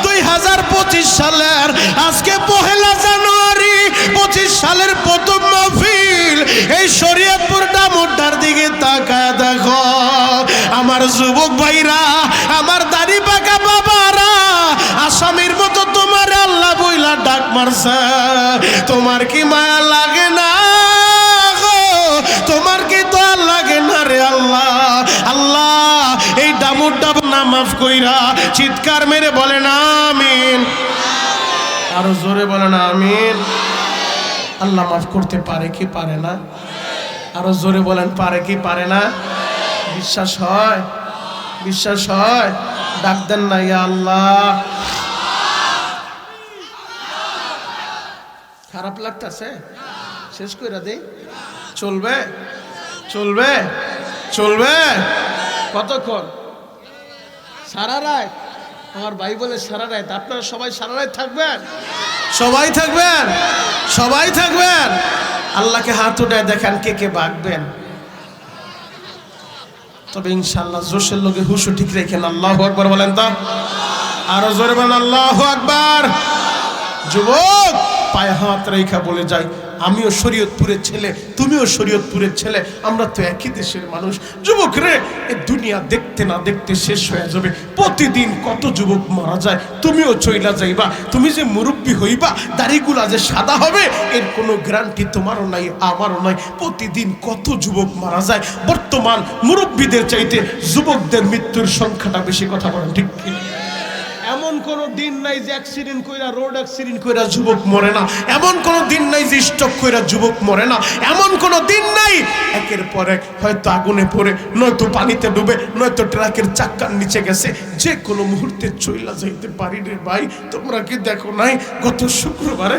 2025 সালের আজকে 1 জানুয়ারি 25 সালের প্রথম মাহফিল। এই শরীয়তপুর ডামুড্ডার দিকে তাকায় দেখো আমার যুবক ভাইরা, আমার দাড়ি পাকা বাবারা, আসামির মতো তোমার আল্লাহ বইলা ডাক মারছে। তোমার কি মায়া লাগে না গো? তোমার কি দয়া লাগে না রে আল্লাহ? আল্লাহ এই ডামুড্ডা না মাফ কইরা চিৎকার মেরে বলেন আমিন। আরো জোরে বলেন আমিন। আল্লাহ মাফ করতে পারে কি পারে না? আরো জোরে বলেন পারে কি পারে না? বিশ্বাস হয়? বিশ্বাস হয়? ডাক দেন না ইয়া আল্লাহ। খারাপ লাগতেছে? শেষ কইরা দেই? চলবে? চলবে? চলবে? কতক্ষণ? সারা রাত? আমার ভাই বলে সারা রাত। আপনারা সবাই সারা রাত থাকবেন? সবাই থাকবেন? সবাই থাকবেন? আল্লাহকে হাত উঠায় দেখান কে কে ভাগবেন। তবে ইনশাআল্লাহ জোশের লোকে হুশু ঠিক রেখেন। আল্লাহু আকবার বলেন তো। আরো জোরে বলেন আল্লাহু আকবার। যুবক পায়ে হাত রেখা বলে যাই, আমিও শরীয়তপুরের ছেলে, তুমিও শরীয়তপুরের ছেলে, আমরা তো একই দেশের মানুষ। যুবক রে, এই দুনিয়া দেখতে না দেখতে শেষ হয়ে যাবে। প্রতিদিন কত যুবক মারা যায়, তুমিও চইলা যাইবা। তুমি যে মুরব্বী হইবা, দাড়িগুলা যে সাদা হবে, এর কোনো গ্যারান্টি তোমারও নাই, আমারও নাই। প্রতিদিন কত যুবক মারা যায়। বর্তমান মুরব্বীদের চাইতে যুবকদের মৃত্যুর সংখ্যাটা বেশি। কথা বলেন ঠিক কি? এমন কোন দিন নাই যে অ্যাক্সিডেন্ট কইরা, রোড অ্যাক্সিডেন্ট কইরা যুবক মরে না। এমন কোন দিন নাই যে স্ট্রোক কইরা যুবক মরে না। এমন কোন দিন নাই একের পর এক হয়তো আগুনে পড়ে, নয়তো পানিতে ডুবে, নয়তো ট্রাকের চাক্কার নিচে গেছে। যে কোনো মুহূর্তে চইলা যাইতে পারি রে ভাই। তোমরা কি দেখো নাই গত শুক্রবারে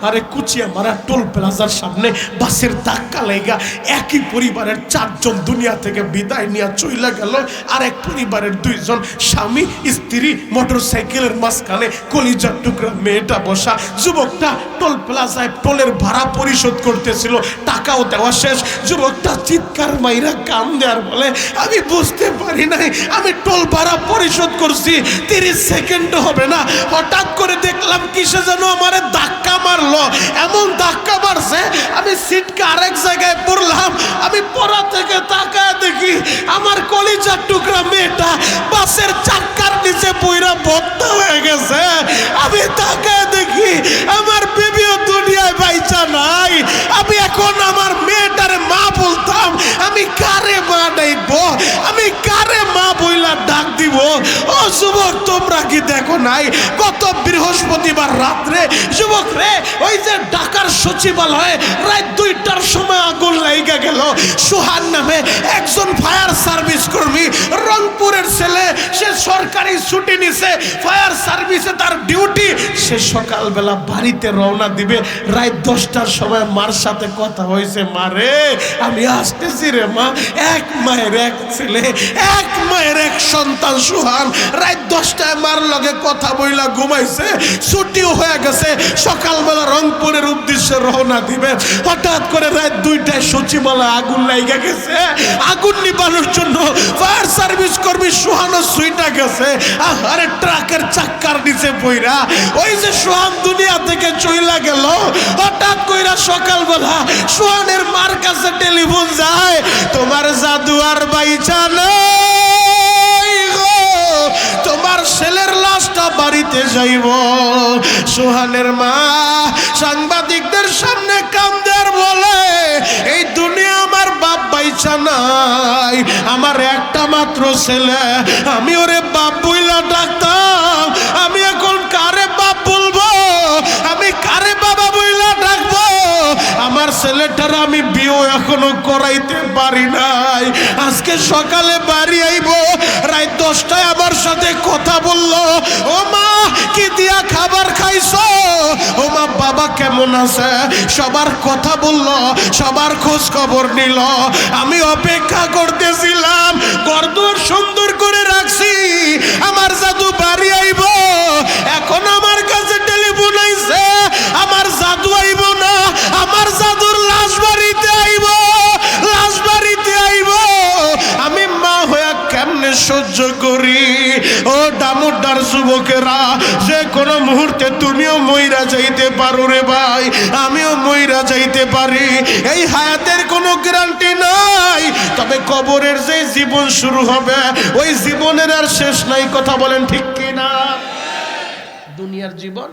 আরে কুচিয়া মারা টোল প্লাজার সামনে বাসের ধাক্কা লেগা একই পরিবারের 4 জন দুনিয়া থেকে বিদায় নিয়ে চইলা গেল। আর এক পরিবারের 2 জন স্বামী স্ত্রী মোটরসাইকেল সাইকেলের মাঝখানে কলিজার টুকরা মেয়েটা বসা। যুবকটা টোল প্লাজায় টোলের ভাড়া পরিশোধ করতেছিল, টাকাও দেওয়া শেষ। যুবকটা চিৎকার মাইরা কাম দেওয়ার বলে, আমি বুঝতে পারি নাই আমি টোল ভাড়া পরিশোধ করছি 30 সেকেন্ডও হবে না, হঠাৎ করে দেখলাম কিসে যেন আমারে ধাক্কা মারলো। এমন ধাক্কা মারছে আমি সিটকে আরেক জায়গায় পড়লাম। আমি পড়া থেকে তাকায় দেখি আমার কলিজার টুকরা মেয়েটা বাসের চাক্কার নিচে পইরা ভর্তা হয়ে গেছে। আমি তাকায় দেখি আমার বেবিও দুনিয়ায় বাইচা নাই। আমি এখন আমার মেয়েটারে মা বলতাম, আমি কারে মা ডাকবো, আমি কারে মা বইলা ডাক দিব? ও যুবক, তোমরা কি দেখো নাই গত বৃহস্পতিবার রাত্রে যুবক রে ওই যে ঢাকার সচিবালয়ে রাত 2টার সময় আগুন লাগা গেল। সুহান নামে একজন ফায়ার সার্ভিস কর্মী, রংপুরের ছেলে, সে সরকারি ছুটি নিছে, ফায়ার সার্ভিসে তার ডিউটি। সে সকালবেলা বাড়িতে রওনা দিবে। রাত 10টার সময় মার সাথে কথা হয়েছে, মারে আমি আসতেছি রে মা। এক মায়ের এক ছেলে, এক মায়ের এক সন্তান সুহান রাত 10টায় মার লগে কথা বইলা ঘুমাইছে। ছুটিও হয়ে গেছে, সকালবেলা রংপুরের উদ্দেশ্যে রওনা দিবে। হঠাৎ করে রাত 2টায় সচিবালয় আগুন লাগা গেছে। আগুন নিবানোর জন্য ফায়ার সার্ভিস কর্মী সুহানও সুইটা গেছে। আরে ট্রাকের চাক্কার নিচে পইরা ওই যে সুহান দুনিয়া থেকে চইলা গেল। হঠাৎ কইরা সকালবেলা সুহানের মার কাছে টেলিফোন যায়, তোমার জাদু আর বাইচা নাই গো, তোমার ছেলের লাশটা বাড়িতে যাইব। সুহানের মা সাংবাদিকদের সামনে কান্দে আর বলে, এই দুনিয়া আমার বাপ বাইচা নাই, আমার একটা মাত্র ছেলে, আমি ওরে বাপ বইলা ডাকতাম, আমি এখন কারে বাপ বলবো, আমি কারে বাবা বইলা ডাকবো? আমার ছেলেটার আমি বিয়ে এখনো করাইতে পারি নাই। আজকে সকালে বাড়ি আইব, রাত 10টায় আমার সাথে কথা বললো, ও মা কি দিয়া খাবার খাইছো, ও মা বাবা কেমন আছে, সবার কথা বললো, সবার খোঁজ খবর নিল। আমি অপেক্ষা করতেছিলাম, ঘরদুয়ার সুন্দর করে রাখছি, আমার জাদু বাড়ি আইব। এখন আমার কাছে টেলিফোন আইছে, আমার জাদু আইব না, আমার জাদুর লাশ বাড়িতে আইব, লাশ বাড়িতে আইব। আমি মা হইয়া কেমনে সহ্য করি? ও দামোদার যুবকেরা, যে কোনো মুহূর্তে তুমিও মইরা যাইতে পারো রে ভাই, আমিও মইরা যাইতে পারি। এই হায়াতের কোনো গ্যারান্টি নাই, তবে কবরের যে জীবন শুরু হবে ওই জীবনের আর শেষ নাই। কথা বলেন ঠিক কি না? দুনিয়ার জীবন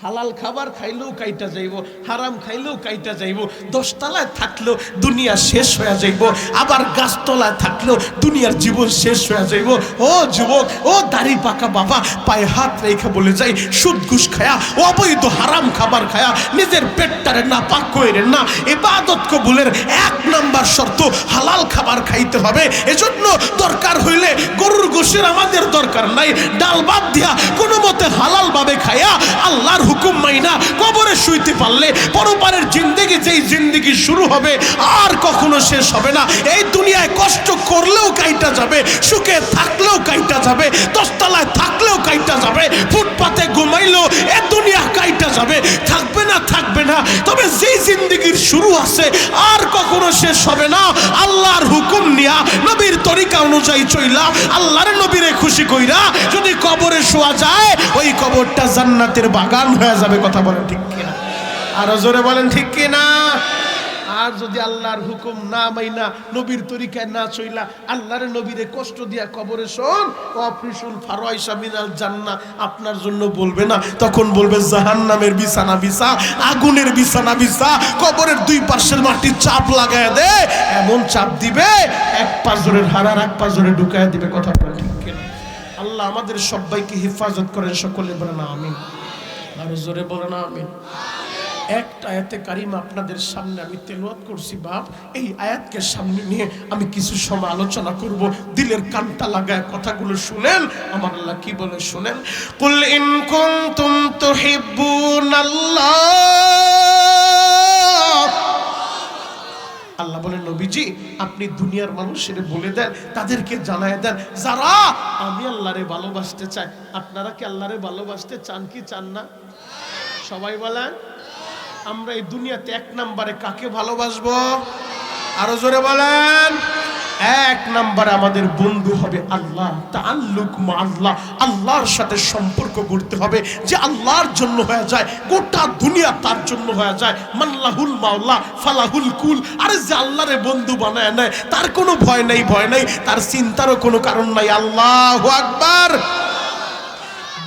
হালাল খাবার খাইলেও কাইটা যাইব, হারাম খাইলেও কাইটা যাইব। 10 তলায় থাকলেও দুনিয়া শেষ হয়ে যাইব, আবার গাছতলায় থাকলেও দুনিয়ার জীবন শেষ হয়ে যাইব। ও যুবক, ও দাড়ি পাকা বাবা, পায়ে হাত রেখে বলে যাই, সুদ ঘুষ খায়া, অবৈধ হারাম খাবার খায়া নিজের পেটটারে না পাক কইরেন না। ইবাদত কবুলের 1 নাম্বার শর্ত হালাল খাবার খাইতে হবে। এজন্য দরকার হইলে গরুর গোশের আমাদের দরকার নাই, ডাল বাদ দিয়া কোনো মতে হালাল ভাবে খায়া আল্লাহর হুকুম মাইনা কবরে শুইতে পারলে পরপারের জিন্দেগি, যেই জিন্দেগি শুরু হবে আর কখনো শেষ হবে না। এই দুনিয়ায় কষ্ট করলেও কাইটা যাবে, সুখে থাকলেও কাইটা যাবে, 10 তলায় থাকলেও কাইটা যাবে, ফুটপাতে ঘুমাইলেও এ দুনিয়া কাইটা যাবে, থাকবে না থাকবে না। তবে যেই জিন্দেগির শুরু আছে আর কখনো শেষ হবে না, আল্লাহর হুকুম নিয়া নবীর তরিকা অনুযায়ী চইলা আল্লাহর নবীরে খুশি কইরা যদি কবরে শোয়া যায়, ওই কবরটা জান্নাতের বাগান হয়ে যাবে। কথা বলেন ঠিক কিনা? আর জোরে বলেন ঠিক কিনা? আর যদি আল্লাহর হুকুম না মাইনা নবীর তরিকায় না চইলা আল্লাহর নবীরে কষ্ট দিয়া কবরে শোন, অফিসুল ফারাইসা মিনাল জান্নাহ আপনার জন্য বলবে না, তখন বলবে জাহান্নামের বিছানা বিছা, আগুনের বিছানা বিছা, কবরের 2 পাশের মাটি চাপ লাগায় দে, এমন চাপ দিবে 1 পাঁজরের হাড়ার 1 পাঁজরে ঢুকায় দিবে। কথা বলেন ঠিক কিনা? আল্লাহ আমাদের সবাইকে হেফাজত করেন, সকলে বলেন আমিন। আর জোরে বলেন আমিন। একটা আয়াতে কারিমা আপনাদের সামনে আমি তেলাওয়াত করছি বাপ, এই আয়াতকে সামনে নিয়ে আমি কিছু সময় আলোচনা করব। দিলের কানটা লাগায় কথাগুলো শুনেন, আমার আল্লাহ কি বলে শুনেন। কুল ইন কুনতুম তুহিব্বুনাল্লাহ আল্লাহ বলেন নবীজি আপনি দুনিয়ার মানুষের বলে দেন, তাদেরকে জানায় দেন যারা আমি আল্লাহরে ভালোবাসতে চাই। আপনারা কি আল্লাহরে ভালোবাসতে চান কি চান না? সবাই বলেন। আমরা এই দুনিয়াতে এক নম্বরে কাকে ভালোবাসবো? আরো জোরে বলেন। এক নম্বরে আমাদের বন্ধু হবে আল্লাহ, তাআল্লুক মা আল্লাহ, আল্লাহর সাথে সম্পর্ক গড়তে হবে যে আল্লাহর জন্য হয়ে যায়, গোটা দুনিয়া তার জন্য হয়ে যায়। মাল্লাহুল মাওলা ফালাহুল কুল। আরে যে আল্লাহরে বন্ধু বানায় নেয় তার কোনো ভয় নেই, তার চিন্তারও কোনো কারণ নাই। আল্লাহু আকবার।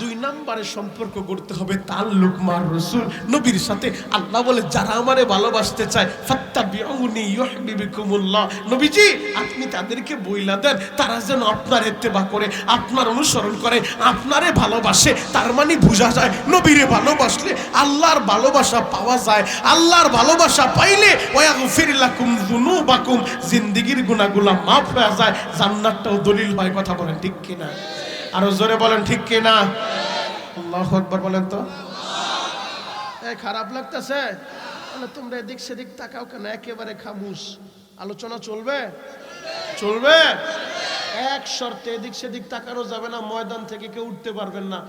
দুই নম্বরে সম্পর্ক গড়তে হবে তাআল্লুক মার রাসূল, নবীর সাথে। আল্লাহ বলে যারা আমারে ভালোবাসতে চায় ফাত্তাবিউনি ইউহিব্বুকুমুল্লাহ। নবীজি আপনি তাদেরকে বইলা দেন তারা যেন আপনার ইত্তেবা করে, আপনার অনুসরণ করে, আপনারে ভালোবাসে। তার মানে বোঝা যায় নবীরে ভালোবাসলে আল্লাহর ভালোবাসা পাওয়া যায়। আল্লাহর ভালোবাসা পাইলে ওয়াগফির লাকুম যুনুবাকুম, জিন্দেগীর গুনাহগুলো মাফ হয়ে যায়, জান্নাতটাও দলিল হয়। কথা বলেন ঠিক কিনা? আরো জোরে বলেন ঠিক কিনা? আল্লাহু আকবার বলেন তো। খারাপ লাগতেছে? তোমরা এদিক সেদিক তাকাও কেন? একেবারে খামুশ। আলোচনা চলবে? চলবে। এক শর্তে এদিক সেদিক তাকানো যাবে না, ময়দান থেকে কেউ উঠতে পারবেন না।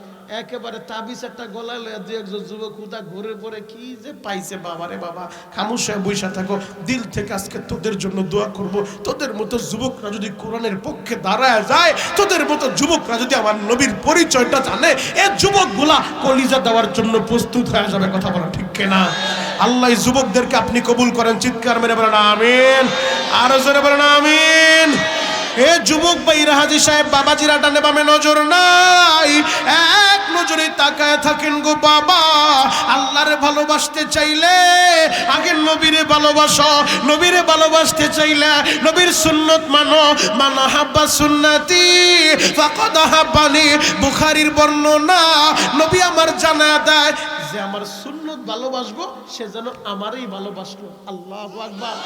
একেবারে তাবিজ একটা গলায় লয়ে দুই একজন যুবক হুদা ঘুরে পড়ে কি যে পাইছে বাবারে বাবা। খামুশ হয়ে বসে থাকো। দিল থেকে আজকে তোদের জন্য দোয়া করব, তোদের মতো যুবকরা যদি কোরআনের পক্ষে দাঁড়ায় যায়, তোদের মতো যুবকরা যদি আমার নবীর পরিচয়টা জানে, এই যুবকগুলা কলিজা দেওয়ার জন্য প্রস্তুত হয়ে যাবে। কথা বলা ঠিক কিনা? আল্লাহ যুবকদেরকে আপনি কবুল করেন। চিৎকার মেরে বলেন আমিন। আরো জোরে বলেন আমিন। এ যুবক ভাইরা, হাজী সাহেব বাবাজিরা ডানে বামে নজর নাই, এক নজরে তাকায় থাকেন গো বাবা। আল্লাহরে ভালোবাসতে চাইলে আগে নবীরে ভালোবাসো, নবীরে ভালোবাসতে চাইলে নবীর সুন্নত মানো। মান হাব্বা সুন্নতি ফাকাদ হাব্বানি, বুখারীর বর্ণনা। নবী আমার জানায়া দেয় যে আমার সুন্নত ভালোবাসবো সে যেন আমারই ভালোবাসলো। আল্লাহু আকবার।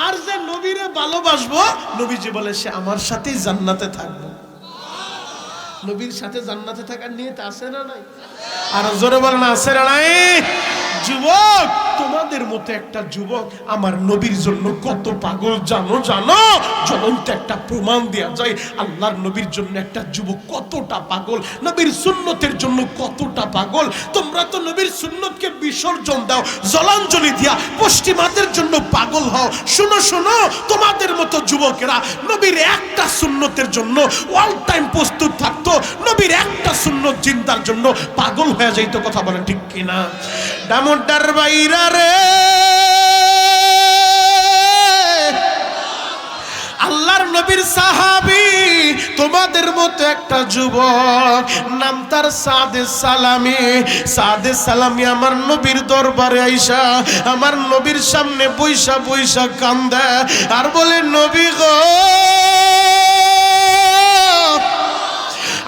আর যে নবীরে ভালোবাসবো, নবীজি বলে সে আমার সাথেই জান্নাতে থাকবো। নবীর সাথে জান্নাতে থাকার নিয়ত আছে না নাই? আর জোরে বলেন আছে না নাই? যুবক, তোমাদের মতো একটা যুবক আমার নবীর জন্য কত পাগল জানো? জ্বলন্ত একটা প্রমাণ দেয়া যায়। আল্লাহর নবীর জন্য একটা যুবক কতটা পাগল, নবীর সুন্নতের জন্য কতটা পাগল। তোমরা তো নবীর সুন্নতকে বিসর্জন দাও, জলাঞ্জলি দিয়া পশ্চিমাদের জন্য পাগল হও। শোনো, তোমাদের মতো যুবকেরা নবীর একটা সুন্নতের জন্য অল টাইম প্রস্তুত থাকতো, নবীর একটা সুন্নত চিন্তার জন্য পাগল হয়ে যাইতো। কথা বলেন ঠিক কিনা? ডামুড্ডার বাইরা রে, আল্লাহর নবীর সাহাবী তোমাদের মতো একটা যুবক, নাম তার সাদে সালামি আমার নবীর দরবারে আইসা আমার নবীর সামনে বইসা কান্দে আর বলে, নবী গো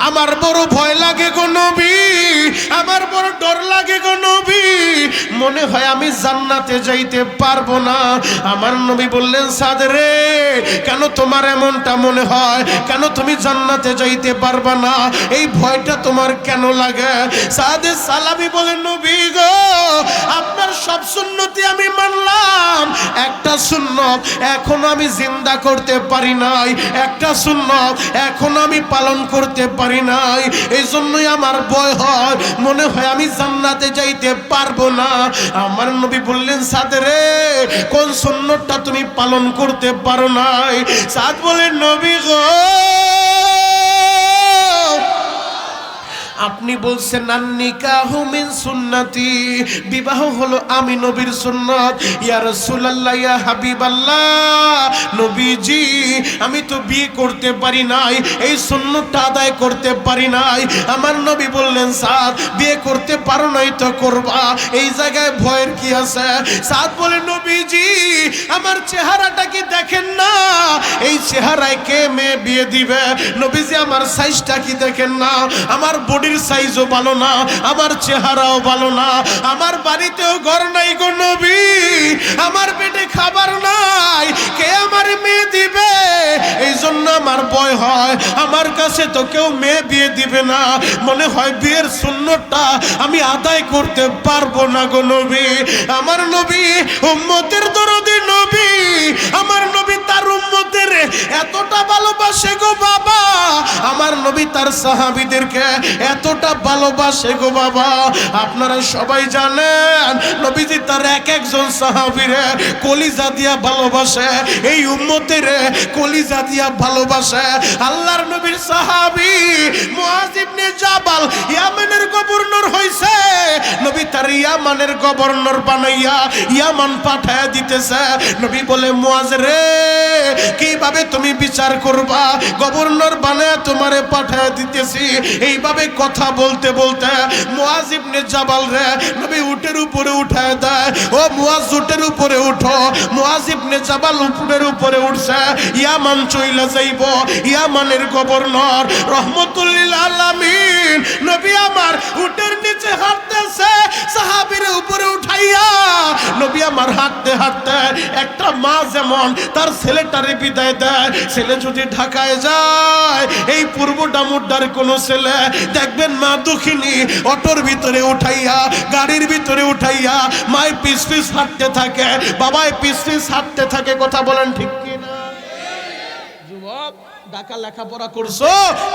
আমার বড় ভয় লাগে গো নবী, আমার বড় ডর লাগে গো নবী, মনে হয় আমি জান্নাতে যাইতে পারবো না। আমার নবী বললেন, সাদ রে, কেন তোমার এমনটা মনে হয়? কেন তুমি জান্নাতে যাইতে পারবা না? এই ভয়টা তোমার কেন লাগে? সাদে সালামি বলেন, নবী গো আপনার সব সুন্নতি আমি মানলাম, একটা সুন্নত এখনো আমি জিন্দা করতে পারি নাই, একটা সুন্নত এখনো আমি পালন করতে পারি নাই। এই জন্যই আমার ভয় হয়, মনে হয় আমি জান্নাতে যাইতে পারবো না। আমার নবী বললেন, সাদ রে, কোন সুন্নতটা তুমি পালন করতে পারো নাই? সাদ বলেন, নবী গো আপনি বলছেন নিকাহু মিন সুন্নতি, বিবাহ হলো আমি নবীর সুন্নাত। ইয়া রাসূলুল্লাহ, ইয়া হাবিবাল্লাহ, নবীজি আমি তো বিয়ে করতে পারি নাই, এই সুন্নতটা আদায় করতে পারি নাই। আমার নবী বললেন, সাদ বিয়ে করতে পারো নাই তো করবা, এই জায়গায় ভয়ের কি আছে? সাদ বলে, নবীজি আমার চেহারাটা কি দেখেন না? এই চেহারায় কে মেয়ে বিয়ে দিবে? নবীজি আমার সাইজটা কি দেখেন না? আমার বডির সাইজও ভালো না, আমার চেহারাও ভালো না, আমার বাড়িতেও ঘর নাই গো নবী, আমার পেটে খাবার নাই, কে আমার মেয়ে দিবে? এই জন্য আমার ভয় হয়, আমার কাছে তো কেউ মেয়ে বিয়ে দিবে না, মনে হয় বিয়ের সুন্নতটা আমি আদায় করতে পারবো না গো নবী। আমার নবী উম্মতের দরদি নবী, আমার নবী তার উম্মতের এতটা ভালোবাসে গো বাবা, আমার নবী তার সাহাবীদেরকে এতটা ভালোবাসে গো বাবা। আপনারা সবাই জানেন নবীজি তার এক একজন সাহাবীরে কলিজা দিয়া ভালোবাসে, এই উম্মতের কলিজা দিয়া ভালোবাসে। আল্লাহর নবীর সাহাবী মুআজ ইবনে জাবাল ইয়ামানের গভর্নর হইছে, নবী তার ইয়ামানের গভর্নর বানাইয়া ইয়ামান পাঠায় দিতেছে। নবী বলে মুআজ রে, কিভাবে তুমি বিচার করবা, গভর্নর বানায় তোমারে পাঠায় দিতেছি। এইভাবে কথা বলতে বলতে মুআজ ইবনে জাবাল রে নবী উটের উপরে উঠায় দেয়। ও মুআজ উটের উপরে উঠো। মুআজ ইবনে জাবাল উটের উপরে উঠছে, ইয়ামান চইলা যাইব। ইয়ামানের গভর্নর রহমতুল লিল আলামিন নবী আমার উটের নিচে হাঁটতেছে, সাহাবীর উপরে উঠাইয়া নবী আমার হাঁটতে হাঁটতে একটা মা যেমন তার ছেলেটারে বিদায় দেয়, ছেলে যদি ঢাকায় যায়, এই পূর্ব ডামুড্ডার কোন ছেলে দেখবেন মা দুঃখিনী অটোর ভিতরে উঠাইয়া, গাড়ির ভিতরে উঠাইয়া মায়ের পিছ পিছ হাঁটতে থাকে, বাবায় পিছ পিছ হাঁটতে থাকে। কথা বলেন ঠিক কিনা? যুবক, ঢাকা লেখাপড়া করছো,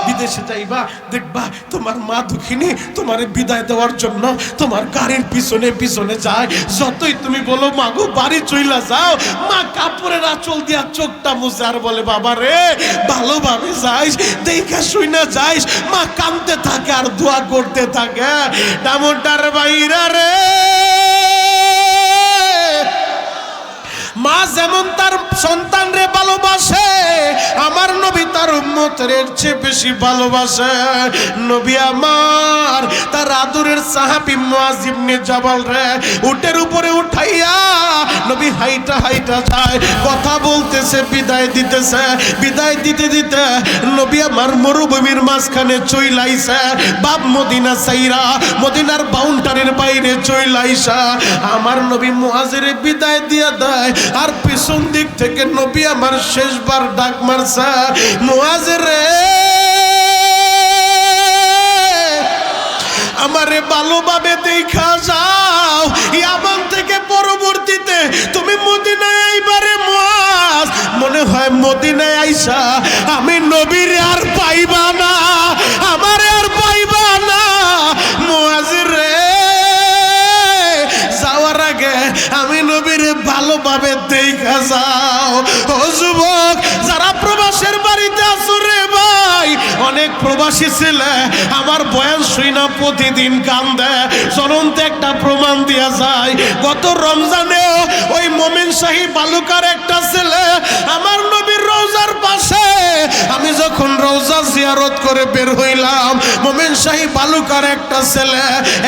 বিদেশে যাইবা, দেখবা তোমার মা দুঃখিনী তোমারে বিদায় দেওয়ার জন্য তোমার গাড়ির পিছনে পিছনে যায়। যতই তুমি বলো মা গো বাড়ি চইলা যাও, মা কাপড়ের আঁচল দিয়া চোখটা মুছে আর বলে বাবা রে ভালোভাবে যাইস, দেখা শুইনা যাইস। মা কাঁদতে থাকে আর দোয়া করতে থাকে। ডামুড্ডার বাইরা রে, মা যেমন তার সন্তানরে ভালোবাসে, আমার নবী তার উম্মতের চেয়ে বেশি ভালোবাসে। নবী আমার তার আদরের সাহাবী মুআজ ইবনে জাবাল রে উটের উপরে উঠাইয়া নবী হাইটা হাইটা যায়, কথা বলতেছে, বিদায় দিতেছে। বিদায় দিতে দিতে নবী আমার মরুভূমির মাঝখানে চইলাইছে, বাপ মদিনা সাইরা মদিনার বাউন্ডারির বাইরে চইলাইসা আমার নবী মুআজের বিদায় দিয়া দেয়। আর পিছন দিক থেকে নবী আমার শেষবার ডাক মারছে, মুআজ রে আমারে ভালোভাবে দেখা যাও, ইয়ামান থেকে পরবর্তীতে তুমি মদিনায় আইবারে মুআজ, মনে হয় মদিনায় আইসা আমি নবীর আর পাইবা না, আমারে আর পাইবা না। মুআজ রে যাওয়ার আগে আমি নবীর ভালোভাবে দেখা যাও। ও যুবক, যারা প্রবাসের বাড়িতে আছো রে ভাই, অনেক প্রবাসী ছেলে আমার বয়ান শুইনা প্রতিদিন কান্দে। চলন্ত একটা প্রমাণ দিয়া যায়, গত রমজানেও ওই মোমিন শাহী বালুকার একটা ছেলে আমার নবীর রওজার পাশে, আমি যখন রওজা জিয়ারত করে বের হইলাম, মোমিন শাহী বালুকার একটা ছেলে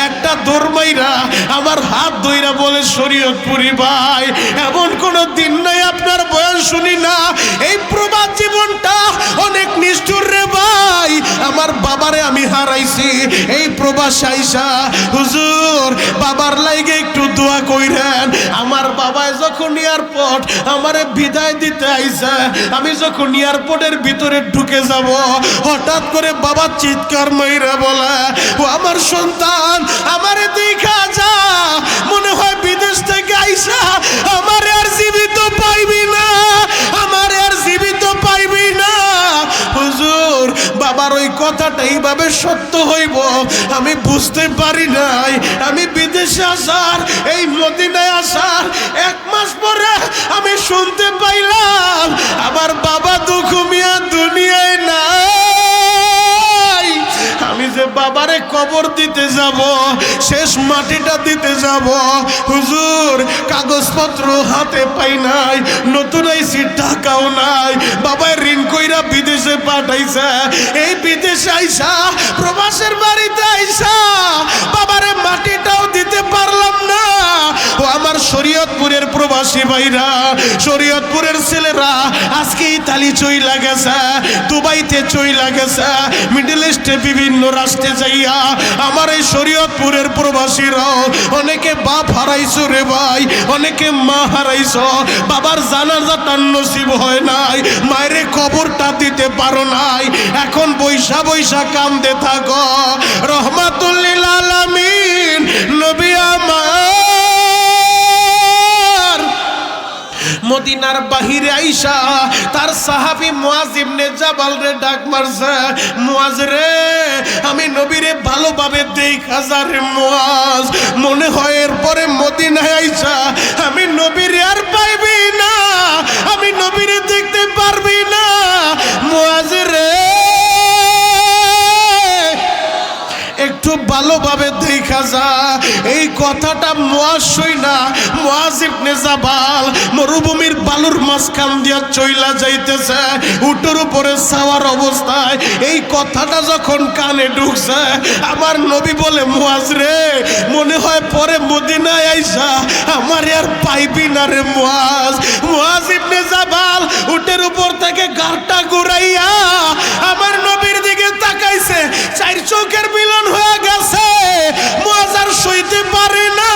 একটা দৌড় মাইরা আমার হাত ধইরা বলে শরীয়তপুরি ভাই এমন কোন দিন নাই আপনার বয়ান শুনি না, এই প্রবাদ জীবনটা অনেক নিষ্ঠুর রে ভাই, আমার বাবারে আমি হারাইছি এই প্রবাস আইসা। হুজুর বাবার লাইগে একটু দোয়া কইরেন। আমার বাবাই যখন এয়ারপোর্ট আমারে বিদায় দিতে আইসা, আমি যখন এয়ারপোর্টের ভিতরে ঢুকে যাব, হঠাৎ করে বাবা চিৎকার মাইরা বলে, ও আমার সন্তান আমারে দেখা যা, মনে হয় বিদেশ থেকে আইসা আমারে আর জীবিত পাইবি না, আমারে আর জীবিত পাইবি না। হুজুর বাবার ওই কথাটা এইভাবে সত্য হইব আমি বুঝতে পারি নাই। আমি বিদেশে আসার, এই মদিনায় আসার 1 মাস পরে আমি শুনতে পাইলাম আমার বাবা দুঃখ মিয়া দুনিয়ায় নাই। আমি যে বাবারে কবর দিতে যাব, শেষ মাটিটা দিতে যাব, হুজুর কাগজপত্র হাতে পাই নাই, নতুন আইসি টাকাও নাই, বাবায় ঋণ কইরা বিদেশে পাঠাইছে। এই বিদেশে আইসা প্রবাসের বাড়িতে আইসা বাবারে মাটিটাও দিতে পারলাম না। ও আমার শরীয়তপুরের প্রবাসী ভাইরা, শরীয়তপুরের ছেলেরা আজকে ইতালি চইলা গেছে, দুবাইতে চইলা গেছে, মিডল ইস্টে বিভিন্ন রাষ্ট্রে যাইয়া আমার এই শরীয়তপুরের প্রবাসীরাও অনেকে বাপ হারাইছো রে ভাই, অনেকে মা হারাইছো, বাবার জানাজাটা নসিব হয় নাই, মায়ের খবরটা দিতে পারো নাই, এখন বৈশা বৈশা কান্দে থাকো। রহমাতুল লিল আলামিন নবী আমার মদিনার বাহিরে আইসা তার সাহাবী মুয়াজ ইবনে জাবাল রে ডাক মারছে, মুয়াজ রে আমি নবীরে ভালোভাবে দেখা যারে মুয়াজ, মনে হয় এরপরে মদিনায় আইসা আমি নবীরে আর পাইবি না, আমি নবীরে দেখতে পারবি না। মুয়াজ রে একটু ভালোভাবে দেখা যা। এই কথাটা মুয়াজ শুইনা মুয়াজ ইবনে জাবাল মরুভূমির বালুর মাঝখান দিয়া চইলা যাইতেছে, উটের উপরে ছাওয়ার অবস্থায় এই কথাটা যখন কানে ঢুকছে, আমার নবী বলে মুয়াজ রে মনে হয় পরে মদিনায় আইসা আমার আর পাইবি না রে মুয়াজ। মুয়াজ ইবনে জাবাল উটের উপর থেকে গাড়টা ঘুরাইয়া আমার নবীর দিকে তাকাইছে, চার চোখের মিলন হয়ে গেছে। মুয়াজ আর সইতে পারে না,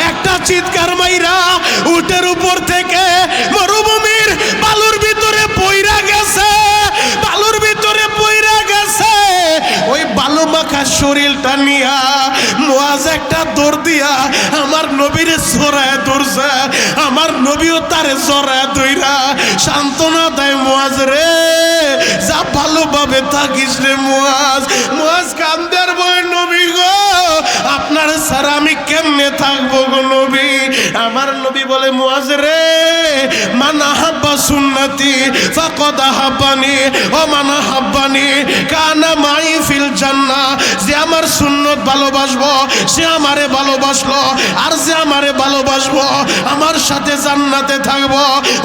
একটা চিৎকার মাইরা উটের উপর থেকে মরুভূমির বালুর ভিতরে পইরা গেছে, বালুর ভিতরে পইরা গেছে। ওই বালু মাখা শরীরটা নিয়া মুয়াজ একটা দৌড় দিয়া আমার নবীরে জড়ায় ধরছে, আমার নবীও তারে জড়ায় ধইরা সান্ত্বনা দেয়, মুয়াজ রে যা ভালোভাবে থাকিস রে মুয়াজ। মুয়াজ কান্দার বয়, নবী গো আপনার ছাড়া আমি কেমনে থাকবো গো নবী। আমার নবী বলে মুয়াজ রে মান আহাব্বা সুন্নতি ফাকাদ আহাব্বানি ওয়া মান আহাব্বানি কানা মাই ফিল জান্নাহ। যে আমার সুন্নত ভালোবাসবো সে আমারে ভালোবাসলো, আর যে আমারে ভালোবাসবো আমার সাথে জান্নাতে থাকবো।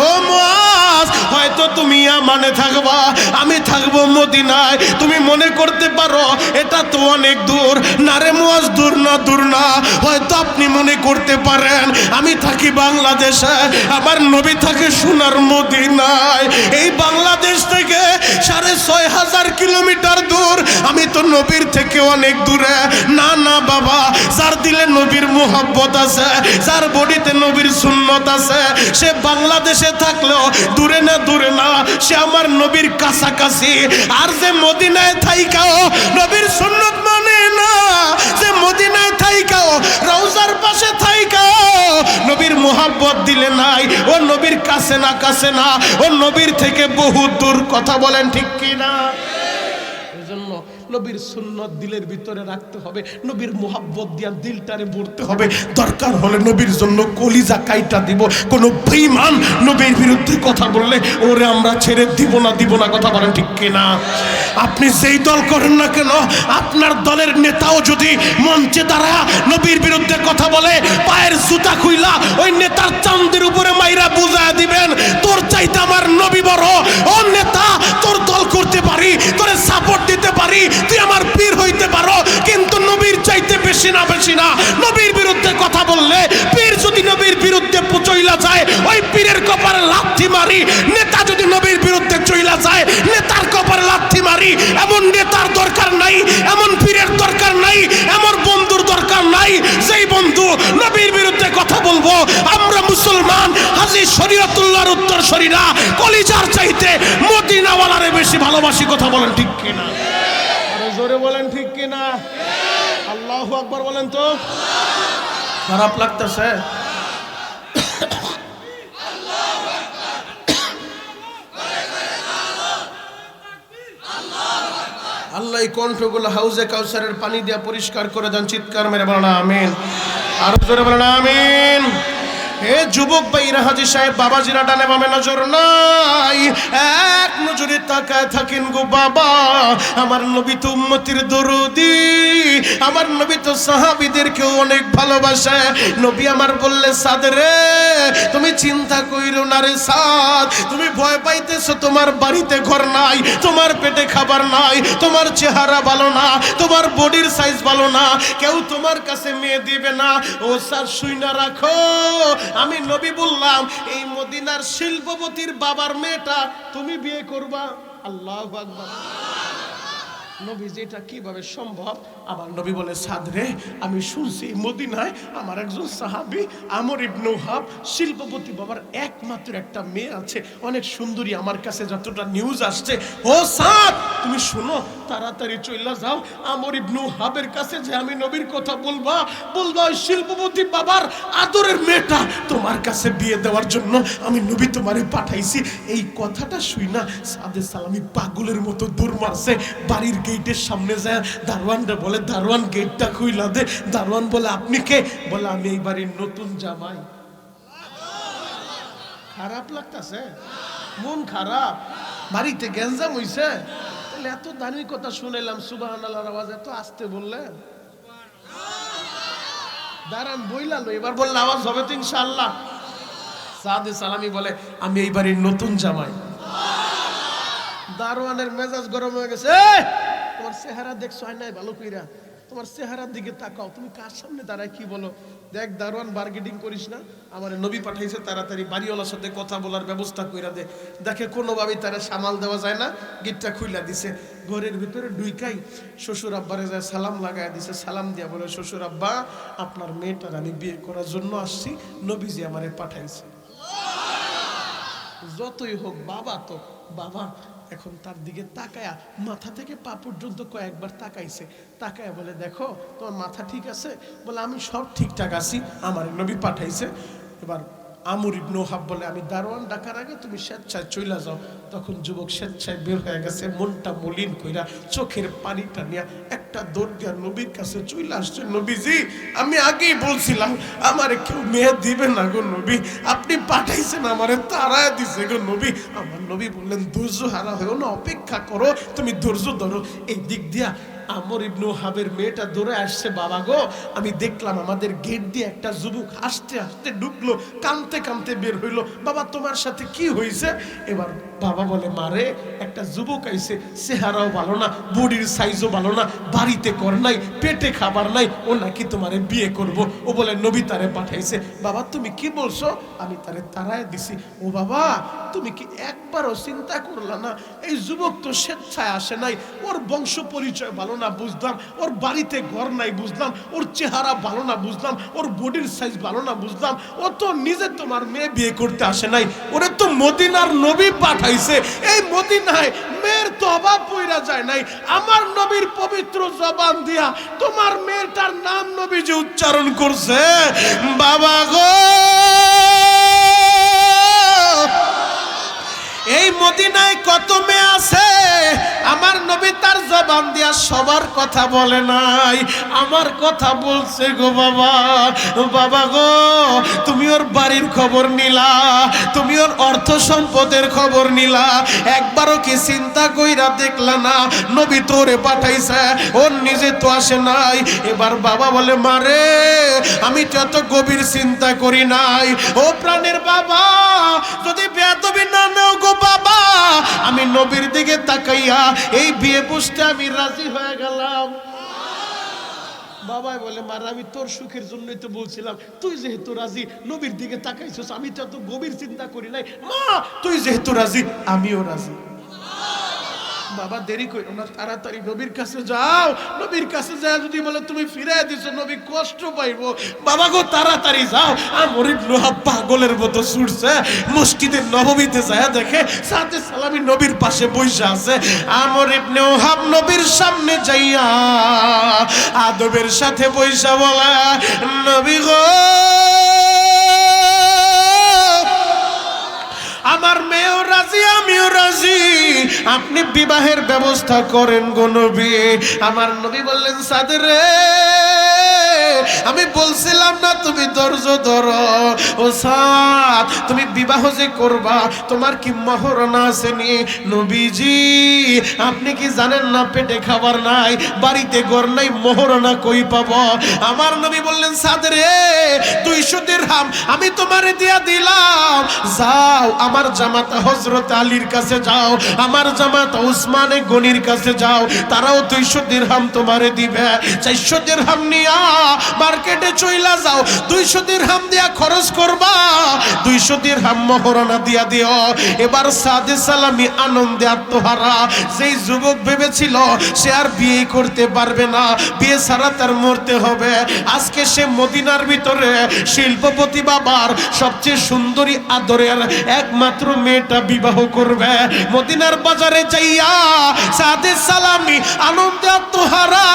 ও মুয়াজ হয়তো তুমি আমানে থাকবা, আমি থাকবো মদিনায়। তুমি মনে করতে পারো এটা তো অনেক দূর, না রে মুয়াজ দূর না, দূর না। হয়তো আপনি মনে করতে পারেন আমি থাকি বাংলাদেশে, আমার নবী থাকে সোনার মদিনায়। এই বাংলাদেশ থেকে ৬৫০০ কিলোমিটার দূর, আমি তো নবীর থেকে অনেক দূরে। না না বাবা, যার দিলে নবীর মোহাব্বত আছে, যার বডিতে নবীর সুন্নত আছে, সে বাংলাদেশে থাকলেও দূরে না, দূরে না, সে আমার নবীর কাছাকাছি। আর যে মদিনায় থাইকাও নবীর সুন্নত মানে না, যে মদিনায় থাইকাও রওজার পাশে থাইকাও নবীর মোহাব্বত দিলে নাই, ও নবীর কাছে না, কাছে না, ও নবীর থেকে বহু দূর। কথা বলেন ঠিক কি না? এজন্য নবীর সুন্নত দিলের ভিতরে রাখতে হবে, নবীর মোহাব্বত দিয়া দিলটারে ভরতে হবে। দরকার হলে নবীর জন্য কলিজা কাইটা দিব। কোনো বেঈমান নবীর বিরুদ্ধে কথা বললে ওরে আমরা ছেড়ে দিব না, দিব না। কথা বলেন ঠিক কিনা? আপনি যেই দল করেন না কেন, আপনার দলের নেতাও যদি মঞ্চে দাঁড়ায় নবীর বিরুদ্ধে কথা বলে, পায়ের জুতা খুইলা ওই নেতার চান্দের উপরে মাইরা বুঝায় দিবেন তোর চাইতে আমার নবী বড়। ও নেতা, তোর দল করতে পারি, তোরে সাপোর্ট দিতে পারি, তুই আমার পীর হইতে পারো, কিন্তু নবীর চাইতে বেশি না, বেশি না। নবীর বিরুদ্ধে কথা বললে, পীর যদি নবীর বিরুদ্ধে চইলা যায় ওই পীরের কপালে লাথি মারি। নেতা যদি নবীর বিরুদ্ধে চইলা যায় নেতার কপালে লাথি মারি। এমন নেতার দরকার নাই, এমন পীরের দরকার নাই, এমন বন্ধুর দরকার নাই যেই বন্ধু নবীর বিরুদ্ধে কথা বলবো। আমরা মুসলমান হাজী শরীয়তুল্লাহর উত্তরসূরিরা কলিজার চাইতে মদিনাওয়ালারে বেশি ভালোবাসি। কথা বলেন ঠিক কিনা? জোরে বলেন ঠিক কিনা? আল্লাহু আকবার বলেন তো। খারাপ লাগতেছে? আল্লাহ এই কণ্ঠগুলো হাউজে কাউসারের পানি দিয়া পরিষ্কার করে দেন। চিৎকার মেরে বলেন আমিন। আরো জোরে বলেন আমিন। হে যুবক ভাইরা, হাজী সাহেব বাবাজিরা ডানে বামে নজর নাই, এক নজরে তাকায় থাকেন গো বাবা। আমার নবী তো উম্মতির দরদি, আমার নবী তো সাহাবীদেরকেও অনেক ভালোবাসে। নবী আমার বললে সাদ রে তুমি চিন্তা কইরো না রে সাদ, তুমি ভয় পাইতেছো তোমার বাড়িতে ঘর নাই, তোমার পেটে খাবার নাই, তোমার চেহারা ভালো না, তোমার বডির সাইজ ভালো না, কেউ তোমার কাছে মেয়ে দিবে না। ও স্যার শুইনা রাখো, আমি নবী বললাম এই মদিনার শিল্পপতির বাবার মেয়েটা তুমি বিয়ে করবা। আল্লাহু আকবার। নবীজি এটা কিভাবে সম্ভব? আমার নবী বলে, সাদ রে, আমি শুনছি মদিনায় আমার একজন সাহাবী আমর ইবনে ওহাব শিল্পপতি বাবার একমাত্র একটা মেয়ে আছে, অনেক সুন্দরী। আমার কাছে যতটা নিউজ আসছে, ও সাদ তুমি শুনো, তাড়াতাড়ি চইলা যাও আমর ইবনে ওহাবের কাছে, যে আমি নবীর কথা বলবা ওই শিল্পপতি বাবার আদরের মেয়েটা তোমার কাছে বিয়ে দেওয়ার জন্য আমি নবী তোমারে পাঠাইছি। এই কথাটা শুই না সাদে সালামি পাগলের মতো দৌড় মারছে, বাড়ির গেটের সামনে যায় দারোয়ানরা বলে, দারোয়ান গেটটা খুইলা দে। দারোয়ান বলে, আপনি কে? বলে, আমি এই বাড়ির নতুন জামাই। খারাপ লাগতাছে? মন খারাপ? বাড়িতে গ্যাঞ্জাম হইছে? তাহলে এত দামি কথা শুনাইলাম, সুবহানাল্লাহর আওয়াজ এত আস্তে বললেন? দাঁড়ান বইলা লো, এবার বললে আওয়াজ হবে তো ইনশাআল্লাহ। সাদে সালামি বলে, আমি এই বাড়ির নতুন জামাই। দারোয়ানের মেজাজ গরম হয়ে গেছে। তোমার চেহারা দেখছো নাই ভালো কইরা? তোমার চেহারার দিকে তাকাও, তুমি কার সামনে দাঁড়ায় কি বলো? দেখ দারোয়ান, বার্গেটিং করিস না, আমার নবী পাঠাইছে, তাড়াতাড়ি বাড়িওয়ালার সাথে কথা বলার ব্যবস্থা কইরা দে। দেখে কোনোভাবেই তারা সামাল দেওয়া যায় না, গেটটা খুইলা দিছে। ঘরের ভিতরে ঢুইকাই শ্বশুর আব্বারে যায় সালাম লাগায় দিছে। সালাম দিয়া বলে, শ্বশুর আব্বা, আপনার মেয়েটার আমি বিয়ে করার জন্য আসছি, নবীজি আমারে পাঠাইছে। যতই হোক বাবা তো বাবা। এখন তার দিকে তাকায়া মাথা থেকে পা পর্যন্ত কয়েকবার তাকাইছে, তাকায়া বলে, দেখো তোমার মাথা ঠিক আছে? বলে, আমি সব ঠিকঠাক আছি, আমার নবী পাঠাইছে। এবার আমর ইবনে ওহাব বলে, আমি দারোয়ান ডাকার আগে তুমি স্বেচ্ছায় চইলা যাও। তখন যুবক স্বেচ্ছায় বের হয়ে গেছে, মনটা মলিন কইরা, চোখের পানিটা নিয়া একটা দৌড় দিয়া নবীর কাছে চইলা আসছে। নবীজি, আমি আগেই বলছিলাম আমারে কেউ মেয়ে দিবে না গো নবী, আপনি পাঠাইছেন আমারে তাড়ায় দিছে গো নবী। আমার নবী বললেন, ধৈর্য হারা হয়েও না, অপেক্ষা করো, তুমি ধৈর্য ধরো। এই দিক দিয়া আমর ইবনে ওহাবের মেয়েটা দৌড়ে আসছে। বাবা গো, আমি দেখলাম আমাদের গেট দিয়ে একটা যুবক হাসতে হাসতে ঢুকলো, কাঁদতে কাঁদতে বের হইলো। বাবা তোমার সাথে কি হয়েছে? এবার বাবা বলে, মারে একটা যুবক আইছে, চেহারাও ভালো না, বডির সাইজও ভালো না, বাড়িতে ঘর নাই, পেটে খাবার নাই, ও নাকি তোমারে বিয়ে করব। ও বলে, নবী তারে পাঠাইছে। বাবা তুমি কি বলছো? আমি তারে তাড়ায় দিছি। ও বাবা, তুমি কি একবারও চিন্তা করলা না? এই যুবক তো স্বেচ্ছায় আসে নাই, ওর বংশ পরিচয় ভালো না বুঝলাম, ওর বাড়িতে ঘর নাই বুঝলাম, ওর চেহারা ভালো না বুঝলাম, ওর বডির সাইজ ভালো না বুঝলাম, ও তো নিজে তোমার মেয়ে বিয়ে করতে আসে নাই, ওরে তো মদিনার নবী পাঠাইছে। এই মদিনায় মেয়ের তো অভাব পইরা যায় নাই, আমার নবীর পবিত্র জবান দিয়া তোমার মেয়েটার নাম নবী যে উচ্চারণ করছে। বাবা গো, এই মদিনায় কত মেয়ে আছে, আমার নবী তার জবান দিয়া সবার কথা বলে নাই, আমার কথা বলছে গো বাবা। বাবা গো, তুমি ওর বাড়ির খবর নিলা, তুমি ওর অর্থ সম্পদের খবর নিলা, একবারও কি চিন্তা কইরা দেখলা না নবী তোরে পাঠাইছে, ওর নিজে তো আসে নাই। এবার বাবা বলে, মারে আমি তো এত গভীর চিন্তা করি নাই। ও প্রাণের বাবা, যদি বেয়াদবি না নাও গো বাবা, আমি নবীর দিকে তাকাইয়া এই বিয়ে বসতে আমি রাজি হয়ে গেলাম। বাবাই বলে, মারা আমি তোর সুখের জন্যই তো বলছিলাম, তুই যেহেতু রাজি, নবীর দিকে তাকাইছিস, আমি তো এত গভীর চিন্তা করি নাই। মা তুই যেহেতু রাজি, আমিও রাজি। বাবা দেরি করো না, তাড়াতাড়ি নবীর কাছে যাও। নবীর কাছে যায় যদি বলে তুমি ফিরাই দিছো, নবী কষ্ট পাইবো। বাবা গো তাড়াতাড়ি যাও। আমর ইবনে ওহাব পাগলের মতো ছুটছে, মসজিদের নববীতে যায় দেখে সাথে সালামি নবীর পাশে বসে আছে। আমর ইবনে ওহাব নবীর সামনে যাইয়া আদবের সাথে বসে বলে, নবী গো আমার মেয়েও রাজি, আমিও রাজি, আপনি বিবাহের ব্যবস্থা করেন গো নবী। আমার নবী বললেন, সাদ রে, আমি বলছিলাম না তুমি ধৈর্য ধরো। ও সাদ, তুমি বিবাহ যে করবা, তোমার কি মহরনা আসেনি? নবীজি আপনি কি জানেন না পেটে খাবার নাই, বাড়িতে ঘর নাই, মহরনা কই পাবো? আমার নবী বললেন, সাদ রে 200 দিরহাম আমি তোমারে দিয়া দিলাম, যাও আমার জামাতা হযরত আলীর কাছে যাও, আমার জামাতা উসমানে গনির কাছে যাও, তারাও 200 দিরহাম তোমারে দিবে। 400 দিরহাম নিয়া মার্কেটে চইলা যাও, 200 দিরহাম দিয়া খরচ করবা, 200 দিরহাম মহরানা দিয়া দিও। এবার সাদে সালামি আনন্দে আত্মহারা। যেই যুবক ভেবেছিল সে আর বিয়ে করতে পারবে না, বিয়ে ছাড়া তার মরতে হবে, আজকে সে মদিনার ভিতরে শিল্পপতি বাবার সবচেয়ে সুন্দরী আদরের একমাত্র মেয়েটা বিবাহ করবে। মদিনার বাজারে যাইয়া সাদে সালামি আনন্দে আত্মহারা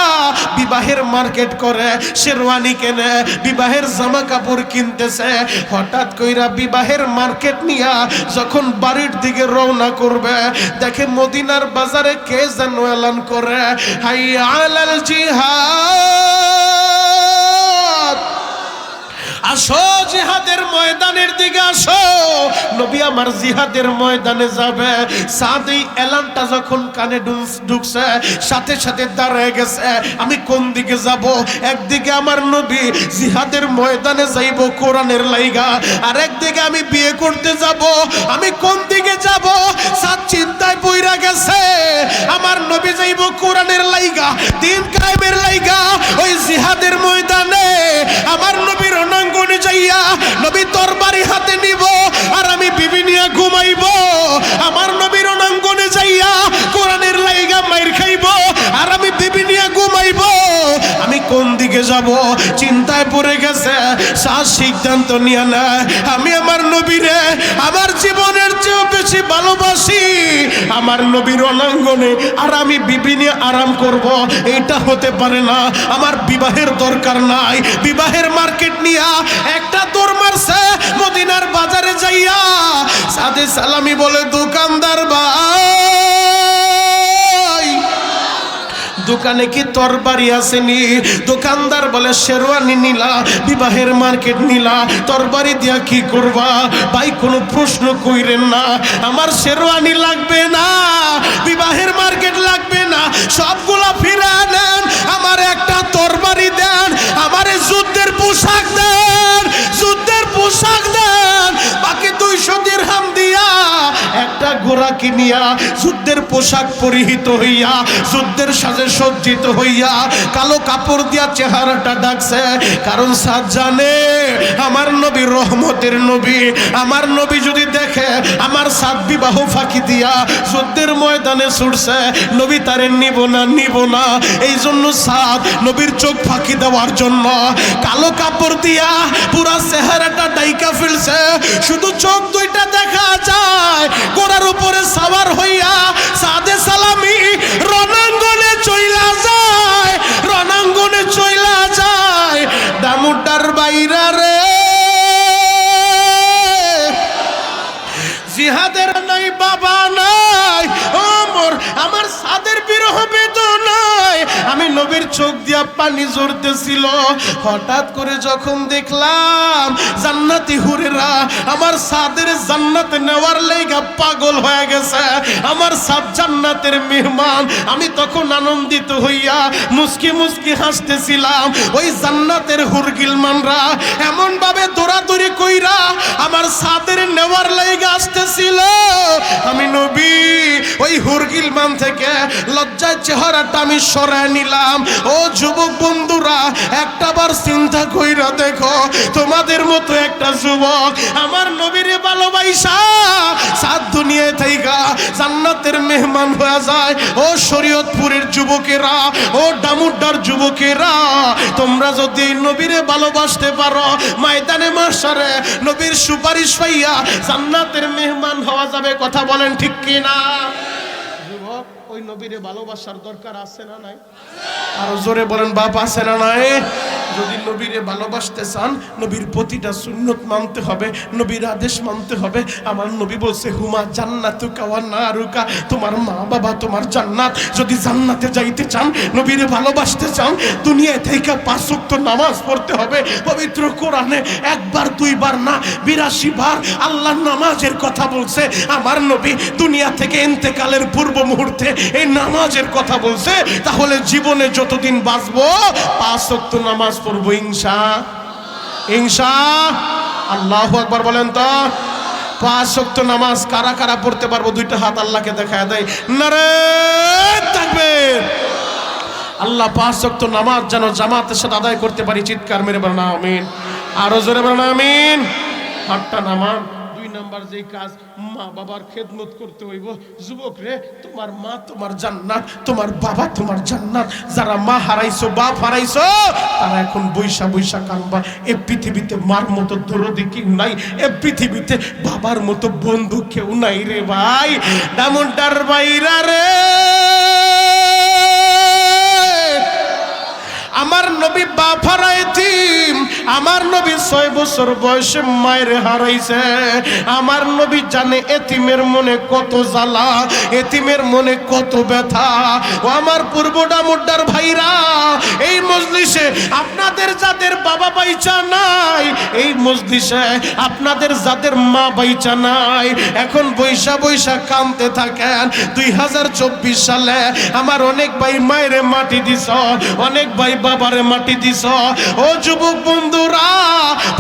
বিবাহের মার্কেট করে, শেরওয়ানি কেনে, বিবাহের জামা কাপড় কিনতেছে। হঠাৎ কইরা বিবাহের মার্কেট নিয়া যখন বাড়ির দিকে রওনা করবে, দেখে মদিনার বাজারে কে যেন এলান করে, হাইয়া আলাল জিহাদ, আসো জিহাদের ময়দানের দিকে আসো, নবী আমার জিহাদের ময়দানে যাবে। সাদেই এলানটা যখন কানে ঢুকছে, সাথে সাথে দাঁড়ায় গেছে, আমি কোন দিকে যাব? একদিকে আমার নবী জিহাদের ময়দানে যাইব কোরআনের লাইগা, আর একদিকে আমি বিয়ে করতে যাব, আমি কোন দিকে যাব? সাদ চিন্তায় পইরা গেছে। আমার নবী যাইব কোরআনের লাইগা, দিন কায়েমের লাইগা, ওই জিহাদের ময়দানে আমার নবীর রণাঙ্গনে যাইয়া নবী তরবারি হাতে নিব, আর আমি বিবি নিয়ে ঘুমাইব। আমার নবীর রণাঙ্গনে যাইয়া কোরআনের লাইগা মাইর খাইব, আর আমি বিবি নিয়ে ঘুমাইব। আমি কোন দিকে যাব? চিন্তায় পড়ে গেছে। সাত সিদ্ধান্ত নিয়ে নেয়, আমি আমার নবীরে আমার জীবনের চেয়েও বেশি ভালোবাসি। আমার নবীর রণাঙ্গনে আর আমি বিবি নিয়ে আরাম করব, এটা হতে পারে না। আমার বিবাহের দরকার নাই। বিবাহের মার্কেট নিয়া একটা দৌড় মারছে মদিনার বাজারে যাইয়া। সাদে সালামি বলে, দোকানদার ভাই, দোকানে কি তরবারি আসেনি? দোকানদার বলে, শেরওয়ানি নিলা, বিবাহের মার্কেট নিলা, তরবারি দিয়া কি করবা? ভাই কোনো প্রশ্ন কইরেন না, আমার শেরওয়ানি লাগবে না, বিবাহের মার্কেট লাগবে না, সবগুলা ফিরে নেন, আমার একটা তরবারি দেন, আমারে যুদ্ধের পোশাক দেন, যুদ্ধের পোশাক দেন। বাকি 200 দিরহাম দিয়া একটা ঘোড়া কিনিয়া যুদ্ধের পোশাক পরিহিত হইয়া যুদ্ধের সাজে সজ্জিত হইয়া কালো কাপড় দিয়া চেহারাটা ডাকছে। কারণ সাদ জানে আমার নবী রহমতের নবী, আমার নবী যদি দেখে আমার সাদ বিবাহ ফাঁকি দিয়া যুদ্ধের ময়দানে ছুটছে, নবী তারে নিব না। এই জন্য সাদ নবীর চোখ ফাঁকি দেওয়ার জন্য কালো কাপড় দিয়া পুরা চেহারাটা ডাইকা ফেলছে, শুধু চোখ দুইটা দেখা যায়। ঘোড়ার উপরে সাওয়ার হইয়া সাদে সালামি রণাঙ্গনে চইলা যায়, রণাঙ্গনে চইলা যায়। দামুটার বাইরা রে জিহাদের নাই বাবা নাই, আমার সাদের বিরহ বেদনায় আমি নবীর চোখ দিয়া পানি ঝরতেছিল। হঠাৎ করে যখন দেখলাম জান্নাতি হুরেরা আমার সাদের জান্নাতে নেওয়ার লাইগা পাগল হয়ে গেছে, আমার সাদ জান্নাতের মেহমান, আমি তখন আনন্দিত হইয়া মুস্কি মুস্কি হাসতেছিলাম। ওই জান্নাতের হুরগিলমানরা এমন ভাবে দৌড়াদৌড়ি কইরা আমার সাদের নেওয়ার লাইগা আসতেছিল। আমি নবী ওই হুরগিলমান থেকে লজ্জায় চেহারাটা আমি সরায় নিলাম। ও যুবক বন্ধুরা, একটাবার চিন্তা কইরা দেখো, তোমাদের মতো একটা যুবক আমার নবীরে ভালোবাসা সাত দুনিয়ায় থাইকা জান্নাতের মেহমান হয়ে যায়। ও শরীয়তপুরের যুবকেরা, ও ডামুড্ডার যুবকেরা, তোমরা যদি নবীরে ভালোবাসতে পারো, ময়দানে মাশারে নবীর সুপারিশ পাইয়া জান্নাতের মেহমান হওয়া যাবে। কথা বলেন ঠিক কিনা? যুবক, ওই নবীরে ভালোবাসার দরকার আছে না নাই? আরো জোরে বলেন, বাপ আছে না নাই? যদি নবীরে ভালোবাসতে চান, নবীর প্রতিটা সুন্নত মানতে হবে, নবীর আদেশ মানতে হবে। আমার নবী বলছে, হুমা জান্নাতুকা ওয়া নারুকা, তোমার মা বাবা তোমার জান্নাত। যদি জান্নাতে যাইতে চান, নবীরে ভালোবাসতে চান, দুনিয়ায় থেকে 5 ওয়াক্ত নামাজ পড়তে হবে। পবিত্র কোরআনে একবার দুইবার না 82 বার আল্লাহ নামাজের কথা বলছে। আমার নবী দুনিয়া থেকে ইন্তেকালের পূর্ব মুহূর্তে এই নামাজের কথা বলছে। তাহলে জীবনে যতদিন বাঁচবো 5 ওয়াক্ত নামাজ পড়বো আল্লাহু আকবার বলেন তো। 5 ওয়াক্ত নামাজ কারা কারা পড়তে পারবো? দুইটা হাত আল্লাহকে দেখায় দেয়, নারে তাকবীর। আল্লাহ 5 ওয়াক্ত নামাজ যেন জামাতের সাথে আদায় করতে পারি। চিৎকার মেরে বলেন আমিন। আরো জোরে বলেন আমিন। হাতটা নামান। 2 নাম্বার যেই কাজ, মা বাবার খেদমত করতে হইব। যুবক রে, তোমার মা তোমার জান্নাত, তোমার বাবা তোমার জান্নাত। যারা মা হারাইছো, বাপ হারাইছো, তারা এখন বৈশা বৈশা কানবা। এই পৃথিবীতে মার মতো দরদি কেউ নাই, এই পৃথিবীতে বাবার মতো বন্ধু কেউ নাই রে ভাই। ডামুন্ডার বাইরা রে, আমার নবী বাপ হারাইতিম, আমার নবী 6 বছর বয়সে মায়ের হারাইছে। আমার নবী জানে এতিমের মনে কত জ্বালা, এতিমের মনে কত ব্যথা। ও আমার পূর্বডা মুড্ডার ভাইরা, এই মজলিসে আপনাদের যাদের বাবা বাইচা নাই, এই মজলিসে আপনাদের যাদের মা বাইচা নাই, এখন বৈশা বৈশা কাঁদতে থাকেন। 2024 সালে আমার অনেক ভাই মায়ের মাটি দিছ, অনেক ভাই বাবারে মাটি দিছ। ও যুবক বন্ধুরা,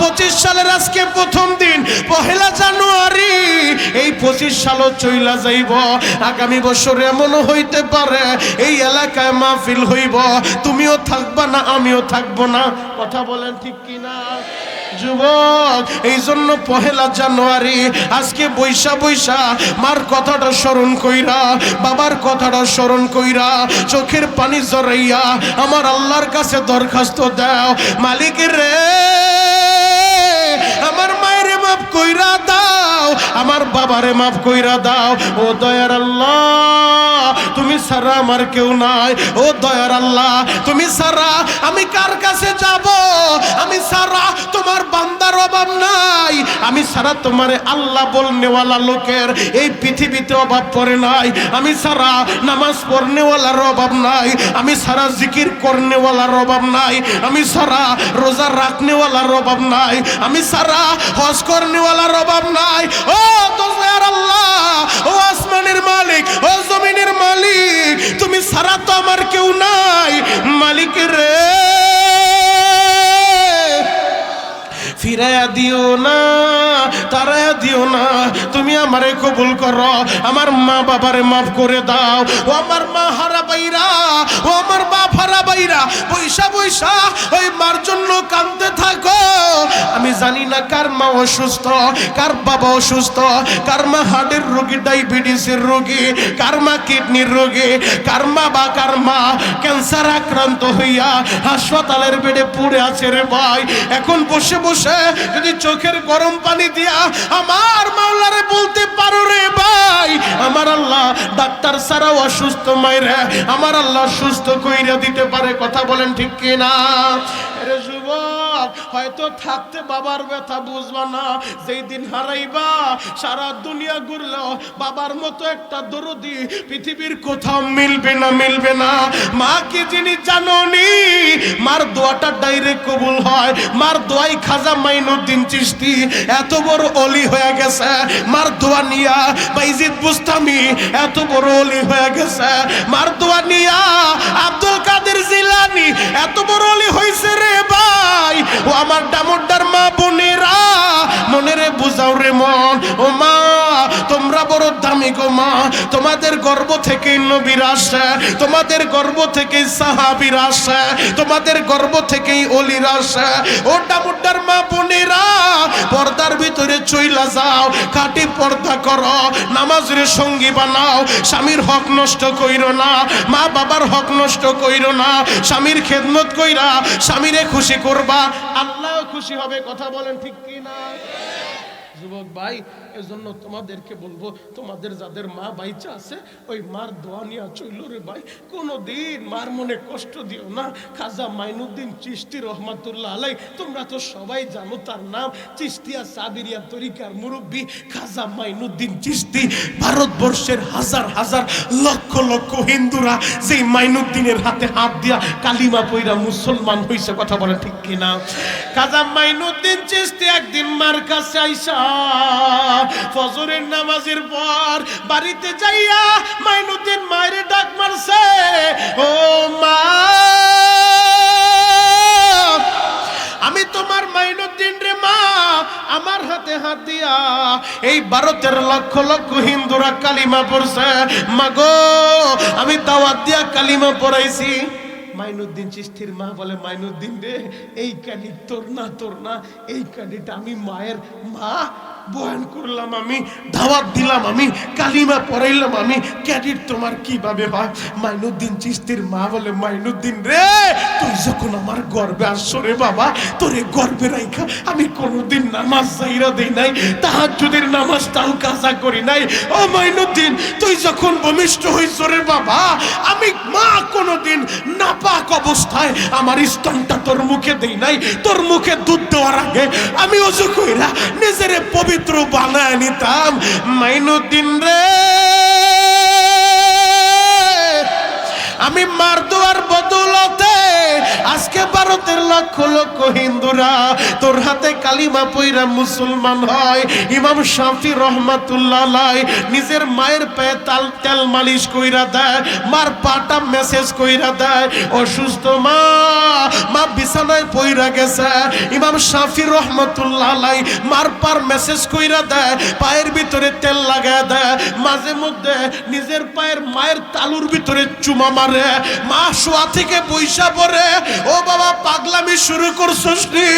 25 সালের আজকে প্রথম দিন, 1 জানুয়ারি। এই 25 সালও চইলা যাইব। আগামী বছর এমন হইতে পারে এই এলাকায় মাহফিল হইব, তুমিও থাকবা না, আমিও থাকবো না। কথা বলেন ঠিক কিনা যুবক? এই জন্য 1 জানুয়ারি আজকে বৈশা বৈশা মার কথাটা স্মরণ কইরা, বাবার কথাটা স্মরণ কইরা, চোখের পানি জড়াইয়া আমার আল্লাহর কাছে দরখাস্ত দাও, মালিক রে আমার মায়েরে মাফ কইরা দাও, আমার বাবারে মাফ কইরা দাও। ও দয়ার আল্লাহ, তুমি ছাড়া আমার কেউ নাই। ও দয়ার আল্লাহ, তুমি ছাড়া আমি কার কাছে যাব? আমি ছাড়া তোমার বান্দার অভাব নাই, আমি ছাড়া তোমারে আল্লাহ বলনেওয়ালা লোকের এই পৃথিবীতে অভাব পড়ে নাই, আমি ছাড়া নামাজ পড়নেওয়ালার অভাব নাই, আমি ছাড়া জিকির করনেওয়ালার অভাব নাই, আমি ছাড়া রোজা রাখনেওয়ালার অভাব নাই, আমি ছাড়া হজ করনেওয়ালার অভাব নাই। ও দয়ার আল্লাহ, ও আসমানের মালিক, ও জমিনের মালিক, তুমি ছাড়া তো আমার কেউ নাই। মালিক রে ফিরাইয়া দিও না, তারাইয়া দিও না, তুমি আমারে কবুল করো, আমার মা বাবারে মাফ করে দাও। ও আমার মা হারা বাইরা, ও আমার বাপ হারা বাইরা, বৈশা বৈশা ওই মার জন্য কাঁদতে থাকো। আমি জানি না কার মা অসুস্থ, কার বাবা অসুস্থ, কার মা হার্টের রোগী, ডায়াবেটিসের রোগী, কার মা কিডনির রোগী, কার মা বা কার মা ক্যান্সার আক্রান্ত হইয়া হাসপাতালের বেডে পড়ে আছে রে ভাই। এখন বসে বসে যদি চোখের গরম পানি দিয়া আমার মাওলারে বলতে পারো রে ভাই, আমার আল্লাহ ডাক্তার ছাড়াও অসুস্থ মাইরে আমার আল্লাহ সুস্থ কইরা দিতে পারে। কথা বলেন ঠিক কিনা? আরে যুবক, হয়তো থাকতে বাবার ব্যথা বুঝবা না, যেই দিন হারাইবা সারা দুনিয়া ঘুরলেও বাবার মতো একটা দরদি পৃথিবীর কোথাও মিলবে না, মিলবে না। মা কি জিনিস জানো নি? মার দোয়াটা ডাইরেক্ট কবুল হয়। মার দোয়াই খাজা মাইনুদ্দিন চিশতি এত বড় অলি হয়ে গেছে, মার দোয়া নিয়া বাইজিদ বুস্তামি এত বড় অলি হয়ে গেছে, মার দোয়া নিয়া আব্দুল কাদের জিলানি এত বড় অলি হইছে রে ভাই। ও আমার ডামুড্ডার মা বোনেরা, মনেরে বুঝাও রে মন। ও মা, তোমরা বড় দামি গো মা, তোমাদের গর্ভ থেকে নবীর আসে, তোমাদের গর্ভ থেকে সাহাবীর আসে, তোমাদের গর্ভ থেকেই অলির আসে। ও ডামুড্ডার মা বোনেরা, পর্দার ভিতরে চইলা যাও, খাঁটি পর্দা করো, নামাজের সঙ্গী বানাও, স্বামীর হক নষ্ট কইরো না, মা বাবার হক নষ্ট কইরো না, স্বামীর খেদমত কইরা স্বামীরে খুশি করবা, আল্লাহ খুশি হবে। কথা বলেন ঠিক কি না যুবক ভাই? এজন্য তোমাদেরকে বলবো, তোমাদের যাদের মা বাইচা আছে ওই মার দোয়া নিয়া চইল রে ভাই, কোনোদিন মার মনে কষ্ট দিও না। খাজা মাইনুদ্দিন চিশতি রহমাতুল্লাহ আলাই, তোমরা তো সবাই জানো তার নাম, চিশতিয়া সাবিরিয়া তরিকার মুরব্বী খাজা মাইনুদ্দিন চিশতি। ভারতবর্ষের হাজার হাজার লক্ষ লক্ষ হিন্দুরা যেই মাইনুদ্দিনের হাতে হাত দিয়া কালিমা পইরা মুসলমান হইছে। কথা বলে ঠিক কিনা? খাজা মাইনুদ্দিন চিশতি একদিন মার কাছে আইসা ফজরের নামাজের পর বাড়িতে যাইয়া মাইনুদ্দিন মায়ের ডাক মারছে, ও মা আমি তোমার মাইনুদ্দিন রে মা, আমার হাতে হাত দিয়া এই ভারতের লক্ষ লক্ষ হিন্দুরা কালিমা পড়ছে, মাগো আমি দাওয়াত দিয়া কালিমা পড়াইছি। মাইনুদ্দিন চিশতির মা বলে, মাইনুদ্দিন রে, এই কানি তোর না, এই কানিটা আমি মায়ের মা বয়ান করলাম, আমি দাওয়াত দিলাম, আমি কালিমা পড়াইলাম, আমি ক্যাডিট তোমার কিভাবে হয়? মাইনুদ্দিন চিশতির মা বলে, মাইনুদ্দিন রে, তুই যখন আমার গর্বে আসছো রে বাবা, তোরে গর্বে রাইখা আমি কোনোদিন নামাজ যাইরা দেই নাই, তাহাজ্জুদের নামাজটাও কাজা করি নাই। ও মাইনুদ্দিন, তুই যখন ভূমিষ্ঠ হইছো রে বাবা, আমি মা কোনোদিন নাপাক অবস্থায় আমার স্তনটা তোর মুখে দেই নাই। তোর মুখে দুধ দেওয়ার আগে আমি ওযু কইরা নিজেরে পবিত্র বানায় নিতাম। মাইনুদ্দিন রে, আমি মার দোয়ার বদৌলতে আজকে ভারতের লক্ষ লক্ষ হিন্দুরা তোর হাতে কালিমা পইরা মুসলমান হয়। ইমাম শাফি রহমাতুল্লাহ আলাইহি নিজের মায়ের পায়ে তেল মালিশ কইরা দেয়, মার পাটা মেসেজ কইরা দেয়। অসুস্থ মা বিছানায় পইরা গেছে, ইমাম শাফি রহমাতুল্লাহ আলাইহি মার পার মেসেজ কইরা দেয়, পায়ের ভিতরে তেল লাগায় দেয়, মাঝে মধ্যে নিজের পায়ের মায়ের তালুর ভিতরে চুমা মারে, মা শোয়া থেকে বইসা পড়ে। ও বাবা, পাগলামি শুরু করছস নি?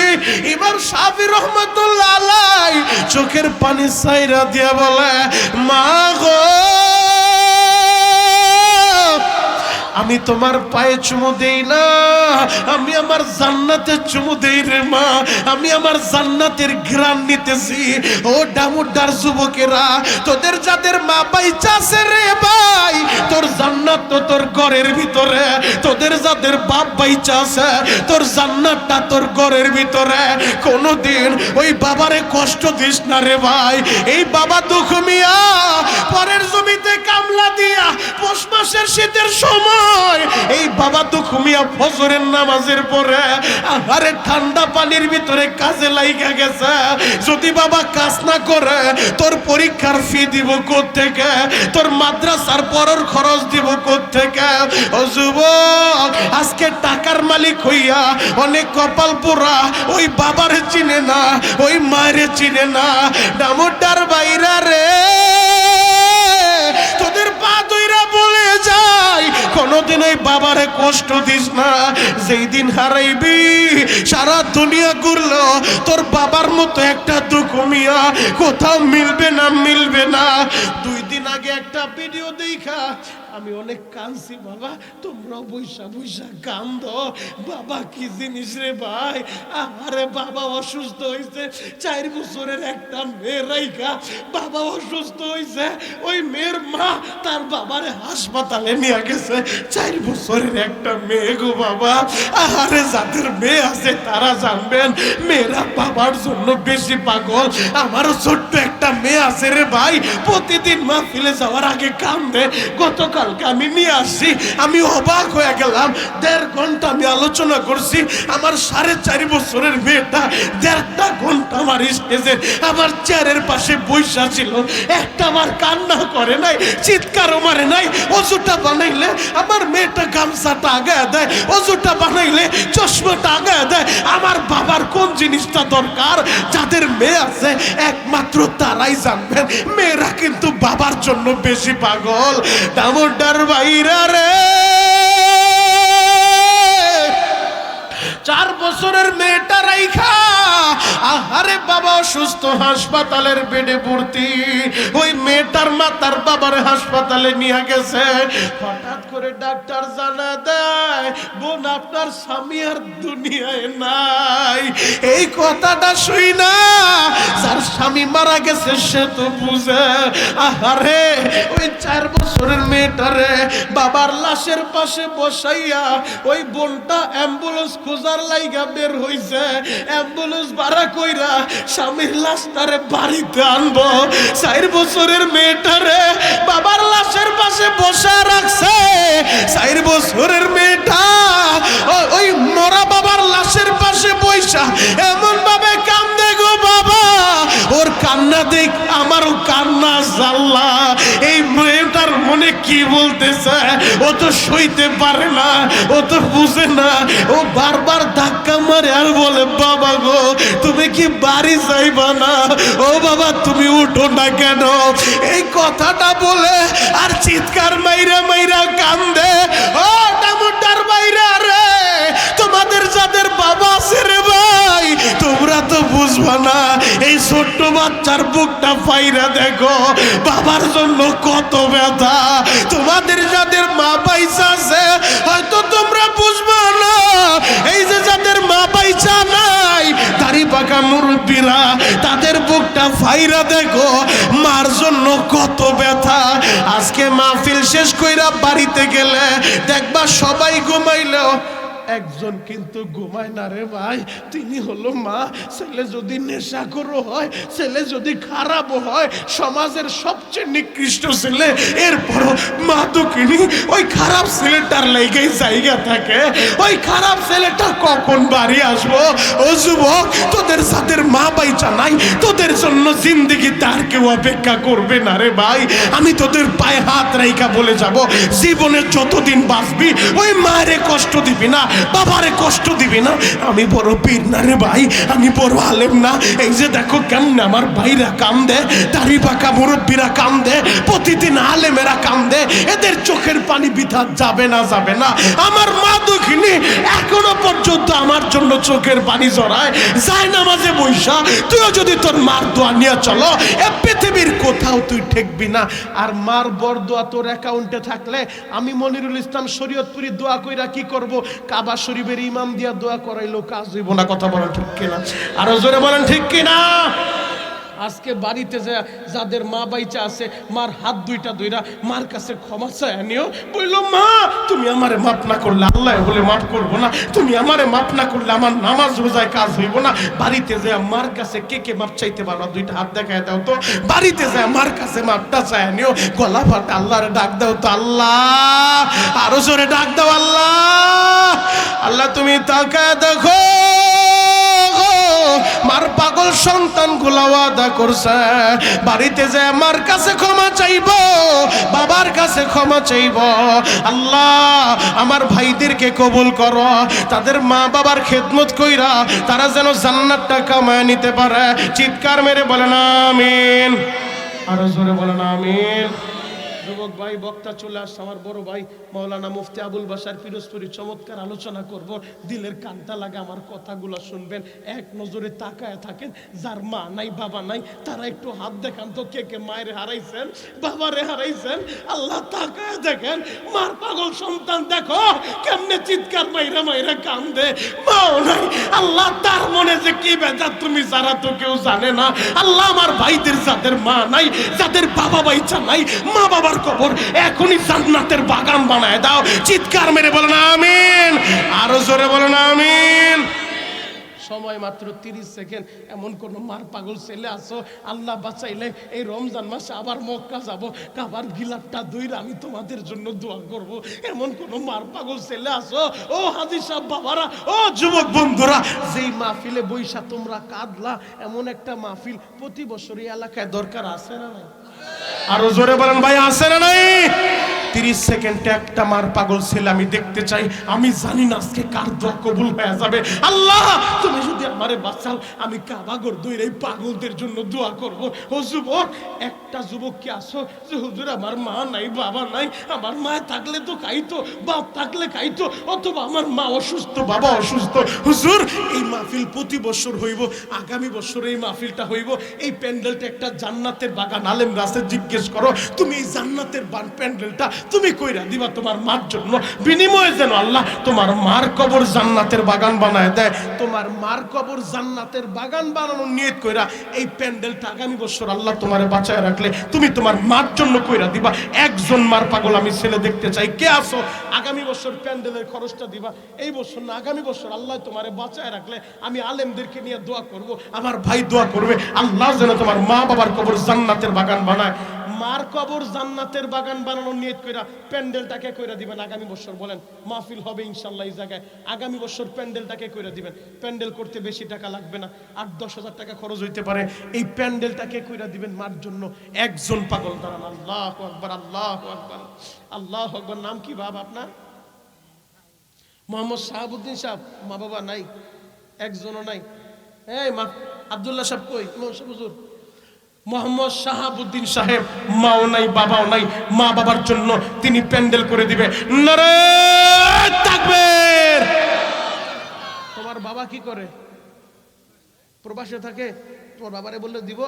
ইমাম শাফি রহমাতুল্লাহ আলাইহি চোখের পানি ছাইরা দিয়া বলে, মা গো, আমি তোমার পায়ে চুমু দেই না, আমি আমার জান্নাতে চুমু দেই রে মা, আমি আমার জান্নাতের ঘ্রাণ নিতেছি। ও ডামুডার যুবকেরা, তোদের যাদের মা বাইচা আছে রে ভাই, তোর জান্নাত তো তোর ঘরের ভিতরে। তোদের যাদের বাপ বাইচা আছে, তোর জান্নাতটা তোর ঘরের ভিতরে। কোনোদিন ওই বাবারে কষ্ট দিস না রে ভাই। এই বাবা দুঃখ মিয়া পরের জমিতে কামলা দিয়া পৌষ মাসের শীতের সময় এই বাবা তো ঘুমিয়া ফজরের নামাজের পরে আরে ঠান্ডা পানির ভিতরে কাজে লাইগা গেছে। যদি বাবা কাজ না করে, তোর পরীক্ষার ফি দিব কোত্থেকে, তোর মাদ্রাসার পড়ার খরচ দিব কোত্থেকে? ও যুবক, আজকে টাকার মালিক হইয়া অনেক কপাল পোড়া ওই বাবারে চিনে না, ওই মায়ের চিনে না। ডামুডার বাইরা রে, তোদের পা দইরা বলে যায়, কোনদিন ওই বাবারে কষ্ট দিস না। যেই দিন হারাইবি, সারা দুনিয়া ঘুরলো তোর বাবার মতো একটা দুঃখ মিয়া কোথাও মিলবে না। 2 দিন আগে একটা ভিডিও দেখা আমি অনেক কাঁদছি বাবা, তোমরাও বৈশা কান্দ। বাবা কি জিনিস রে ভাই, আরে বাবা অসুস্থ হয়েছে, 4 বছরের একটা মেয়ে রাইখা বাবা অসুস্থ হয়েছে। ওই মেয়ের মা তার বাবারে হাসপাতালে নিয়ে গেছে, 4 বছরের একটা মেয়ে গো বাবা। আরে যাদের মেয়ে আছে তারা জানবেন, মেয়েরা বাবার জন্য বেশি পাগল। আমারও ছোট্ট একটা মেয়ে আছে রে ভাই, প্রতিদিন মাহফিলে যাওয়ার আগে কান্দে। গতকালকে আমি নিয়ে আসছি, আমি অবাক হয়ে গেলাম। 1.5 ঘন্টা আমি আলোচনা করছি, আমার 4.5 বছরের মেয়েটা 1.5 ঘন্টা আমার স্টেজে আমার চেয়ারের পাশে বসা ছিল। একটা আমার কান্না করে নাই, চিৎকারও মারে নাই। অজুটা বানাইলে আমার মেয়েটা গামছাটা আগায় দেয়, অজুটা বানাইলে চশমাটা আগায় দেয়। আমার বাবার কোন জিনিসটা দরকার, যাদের মেয়ে আছে একমাত্র তারাই জানবেন। মেয়েরা কিন্তু বাবার জন্য বেশি পাগল। দামোদার বাইরা রে, 4 বছরের মেয়েটা রাইখা আরে বাবা অসুস্থ, হাসপাতালের বেডে ভর্তি। ওই মেয়েটার মা তার বাবার হাসপাতালে নিয়ে গেছে। হঠাৎ করে ডাক্তার জানা দেয়, বোন আপনার স্বামী আর দুনিয়ায় নাই। এই কথাটা শুই না, যার স্বামী মারা গেছে সে তো বুঝে। আরে ওই 4 বছরের মেয়েটারে বাবার লাশের পাশে বসাইয়া ওই বোনটা অ্যাম্বুলেন্স খোঁজার লাইগা বের হইছে। অ্যাম্বুলেন্স ভাড়া কইরা স্বামীর লাশটারে বাড়িতে আনবো। 4 বছরের মেয়েটারে বাবার লাশের পাশে বসা রাখছে। 4 বছরের মেয়েটা ওই মরা বাবার লাশের পাশে বইসা এমন ভাবে কান্দে গো বাবা, ওর কান্না দেখ আমারও কান্না জাল্লা। এই মেয়েটার মনে কি বলতেছে ও তো সইতে পারে না, ও তো বুঝে না। ও বারবার ধাক্কা মারে আর বলে, বাবা গো তুমি কি বাড়ি যাইবা না? ও বাবা তুমি উঠো না কেন? এই কথাটা বলে আর চিৎকার মাইরা কান্দে। ও ডামুডার বাইরা রে, বুঝবা না। এই ছোট্ট বাচ্চার বুকটা ফাইরা দেখো, বাবার জন্য কত ব্যথা। তোমাদের যাদের মা পয়সা আছে হয়তো তোমরা বুঝবা না, এই যে যাদের মা পয়সা নাই, দাড়ি পাকা মুরব্বীরা, তাদের বুকটা ফাইরা দেখো, মার জন্য কত ব্যথা। আজকে মাহফিল শেষ কইরা বাড়িতে গেলে দেখবা সবাই ঘুমাইলেও একজন কিন্তু ঘুমায় না রে ভাই, তিনি হলো মা। ছেলে যদি নেশাখোর হয়, ছেলে যদি খারাপও হয়, সমাজের সবচেয়ে নিকৃষ্ট ছেলে, এরপরও মা দুঃখিনী ওই খারাপ ছেলেটার লেগেই জায়গা থাকে। ওই খারাপ ছেলেটা কখন বাড়ি আসবো? ও যুবক, তোদের যাদের মা বাইচা নাই, তোদের জন্য জিন্দেগিতে আর কেউ অপেক্ষা করবে না রে ভাই। আমি তোদের পায়ে হাত রাইখা বলে যাব, জীবনে যতদিন বাঁচবি ওই মায়েরে কষ্ট দিবি না, বাবারে কষ্ট দিবি না। আমি বড় পীর না রে ভাই, আমি বড় আলেম না। এই যে দেখো কেমন আমার ভাইরা কান্দে, দাড়ি পাকা মুরব্বীরা কান্দে, প্রতিদিন আলেমেরা কান্দে, এদের চোখের পানি বৃথা যাবে না, যাবে না। আমার মা দুঃখিনী এখনো পর্যন্ত আমার জন্য চোখের পানি জড়ায়, যায় নামাজে বৈশা। তুইও যদি তোর মার দোয়া নিয়ে চলো, এ পৃথিবীর কোথাও তুই ঠেকবি না। আর মার বর দোয়া তোর অ্যাকাউন্টে থাকলে আমি মনিরুল ইসলাম শরীয়তপুরি দোয়া কইরা কি করব? কাবা শরীফের ইমাম দিয়া দোয়া করাইলো কাজ হইব না। কথা বলেন ঠিক কিনা? আরো জোরে বলেন ঠিক কিনা? আজকে বাড়িতে যাদের মা বাইচা আছে, মার হাত দুইটা ধইরা মার কাছে ক্ষমা চায় নিও, বললো মা তুমি আমারে মাফ না করলে আল্লাহ বলে মাফ করবো না, তুমি আমারে মাফ না করলে আমার নামাজ রোজায় কাজ হইব না। বাড়িতে যায় মার কাছে কে কে মাপ চাইতে পারো? দুইটা হাত দেখায় দাও তো। বাড়িতে যায় মার কাছে মাপটা চায় নিও, গলা ফাটা আল্লাহরে ডাক দাও তো, আল্লাহ আরো জোরে ডাক দাও, আল্লাহ আল্লাহ তুমি তাকায় দেখো, মার পাগল সন্তান গুলা ওয়াদা করছে বাড়িতে যে মার কাছে ক্ষমা চাইব, বাবার কাছে ক্ষমা চাইব। আল্লাহ আমার ভাইদেরকে কবুল করো, তাদের মা বাবার খেদমত কইরা তারা যেন জান্নাতটা কামায় নিতে পারে। চিৎকার মেরে বলেন আমিন, আরো জোরে বলেন আমিন। যুবক ভাই, বক্তা চলে আসছে, আমার বড় ভাই মাওলানা মুফতি আবুল বাশার পিরোজপুরি, চমৎকার আলোচনা করব। দিলের কানটা লাগে আমার কথাগুলো শুনবেন, এক নজরে তাকায় থাকেন। যার মা নাই বাবা নাই তারা একটু হাত দেখান তো, কে কে মায়ের হারাইছেন, বাবারে হারাইছেন। আল্লাহ তাকায় দেখেন, মার পাগল সন্তান দেখো কেমনে চিৎকার মাইরা মাইরা কান্দে, মাও নাই। আল্লাহ তার মনে যে কি বেজার তুমি যারা তো কেউ জানে না। আল্লাহ আমার ভাইদের যাদের মা নাই, যাদের বাবা বাইচা নাই, মা বাবার কবর এখনই জান্নাতের বাগান বানায় দাও। চিৎকার মেরে বলেন আমিন, আরো জোরে বলেন আমিন। সময় মাত্র 30 সেকেন্ড। এমন কোন মার পাগল ছেলে আছো, আল্লাহ বাঁচাইলে এই রমজান মাসে আবার মক্কা যাব, কাবার গিলাপটা দইরা আমি তোমাদের জন্য দোয়া করব। এমন কোন মার পাগল ছেলে আছো, ও হাজী সাহেব বাবারা, ও যুবক বন্ধুরা, যেই মাহফিলে বৈশা তোমরা কাঁদলা, এমন একটা মাহফিল প্রতি বছর এই এলাকায় দরকার আছে না নাই? আরো জোরে বলেন ভাই, আছে না নাই? 30 সেকেন্ডে একটা মার পাগল ছেলে আমি দেখতে চাই। আমি জানি না আজকে কার দোয়া কবুল হয়ে যাবে। আল্লাহ তুমি যদি আমারে বাঁচাও, আমি কাবাগর দইরে এই পাগলদের জন্য দোয়া করব। ও যুবক, একটা যুবক কি আসো যে হুজুর আমার মা নাই বাবা নাই, আমার মা থাকলে তো খাইতো, বাপ থাকলে খাইতো, অথবা আমার মা অসুস্থ বাবা অসুস্থ। হুজুর এই মাহফিল প্রতি বছর হইব, আগামী বছর এই মাহফিলটা হইব। এই প্যান্ডেলটা একটা জান্নাতের বাগান। আলেম রাসে জিজ্ঞেস করো, তুমি এই জান্নাতের প্যান্ডেলটা তুমি কইরা দিবা তোমার মার জন্য, বিনিময়ে যেন আল্লাহ তোমার মার কবর জান্নাতের বাগান বানায় দেয়। তোমার মার কবর জান্নাতের বাগান বানানোর নিয়ত কইরা এই প্যান্ডেলটা আগামী বছর আল্লাহ তোমারে বাঁচায় রাখলে তুমি তোমার মার জন্য কইরা দিবা। একজন মার পাগল আমি ছেলে দেখতে চাই। কে আসো আগামী বছর প্যান্ডেলের খরচটা দিবা? এই বছর না আগামী বছর আল্লাহ তোমারে বাঁচায় রাখলে আমি আলেমদেরকে নিয়ে দোয়া করব, আমার ভাই দোয়া করবে, আল্লাহ যেন তোমার মা বাবার কবর জান্নাতের বাগান বানায়। মার কবর জান্নাতের বাগান বানানোর নিয়ত কইরা প্যান্ডেলটাকে কইরা দিবেন আগামী বছর। বলেন মাহফিল হবে ইনশাআল্লাহ এই জায়গায়, আগামী বছর প্যান্ডেলটাকে কইরা দিবেন। প্যান্ডেল করতে বেশি টাকা লাগবে না, 8-10 হাজার টাকা খরচ হইতে পারে। এই প্যান্ডেলটাকে কইরা দিবেন মার জন্য। একজন পাগল দাঁড়ান, আল্লাহু আকবার, আল্লাহু আকবার, আল্লাহু আকবার। নাম কি বাবা আপনার? মোহাম্মদ শাহাবুদ্দিন সাহেব। মা বাবা নাই, একজনও নাই। এই মা আব্দুল্লাহ সাহেব কই? হুজুর মোহাম্মদ শাহাবুদ্দিন সাহেব, মাও নাই বাবাও নাই, মা বাবার জন্য তিনি প্যান্ডেল করে দিবে। নারে তাকবীর। তোমার বাবা কি করে? প্রবাসে থাকে, তোমার বাবারে বললে দিব?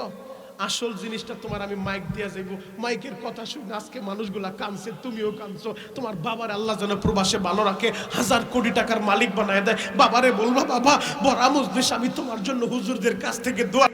আসল জিনিসটা তোমার আমি মাইক দিয়ে যাইব, মাইকের কথা শুনে আজকে মানুষগুলা কাঁদছে, তুমিও কাঁদছো। তোমার বাবার আল্লাহ যেন প্রবাসে ভালো রাখে, 1000 কোটি টাকার মালিক বানায় দেয়। বাবারে বলবা, বাবা বড় মজলিস আমি তোমার জন্য হুজুরদের কাছ থেকে দোয়া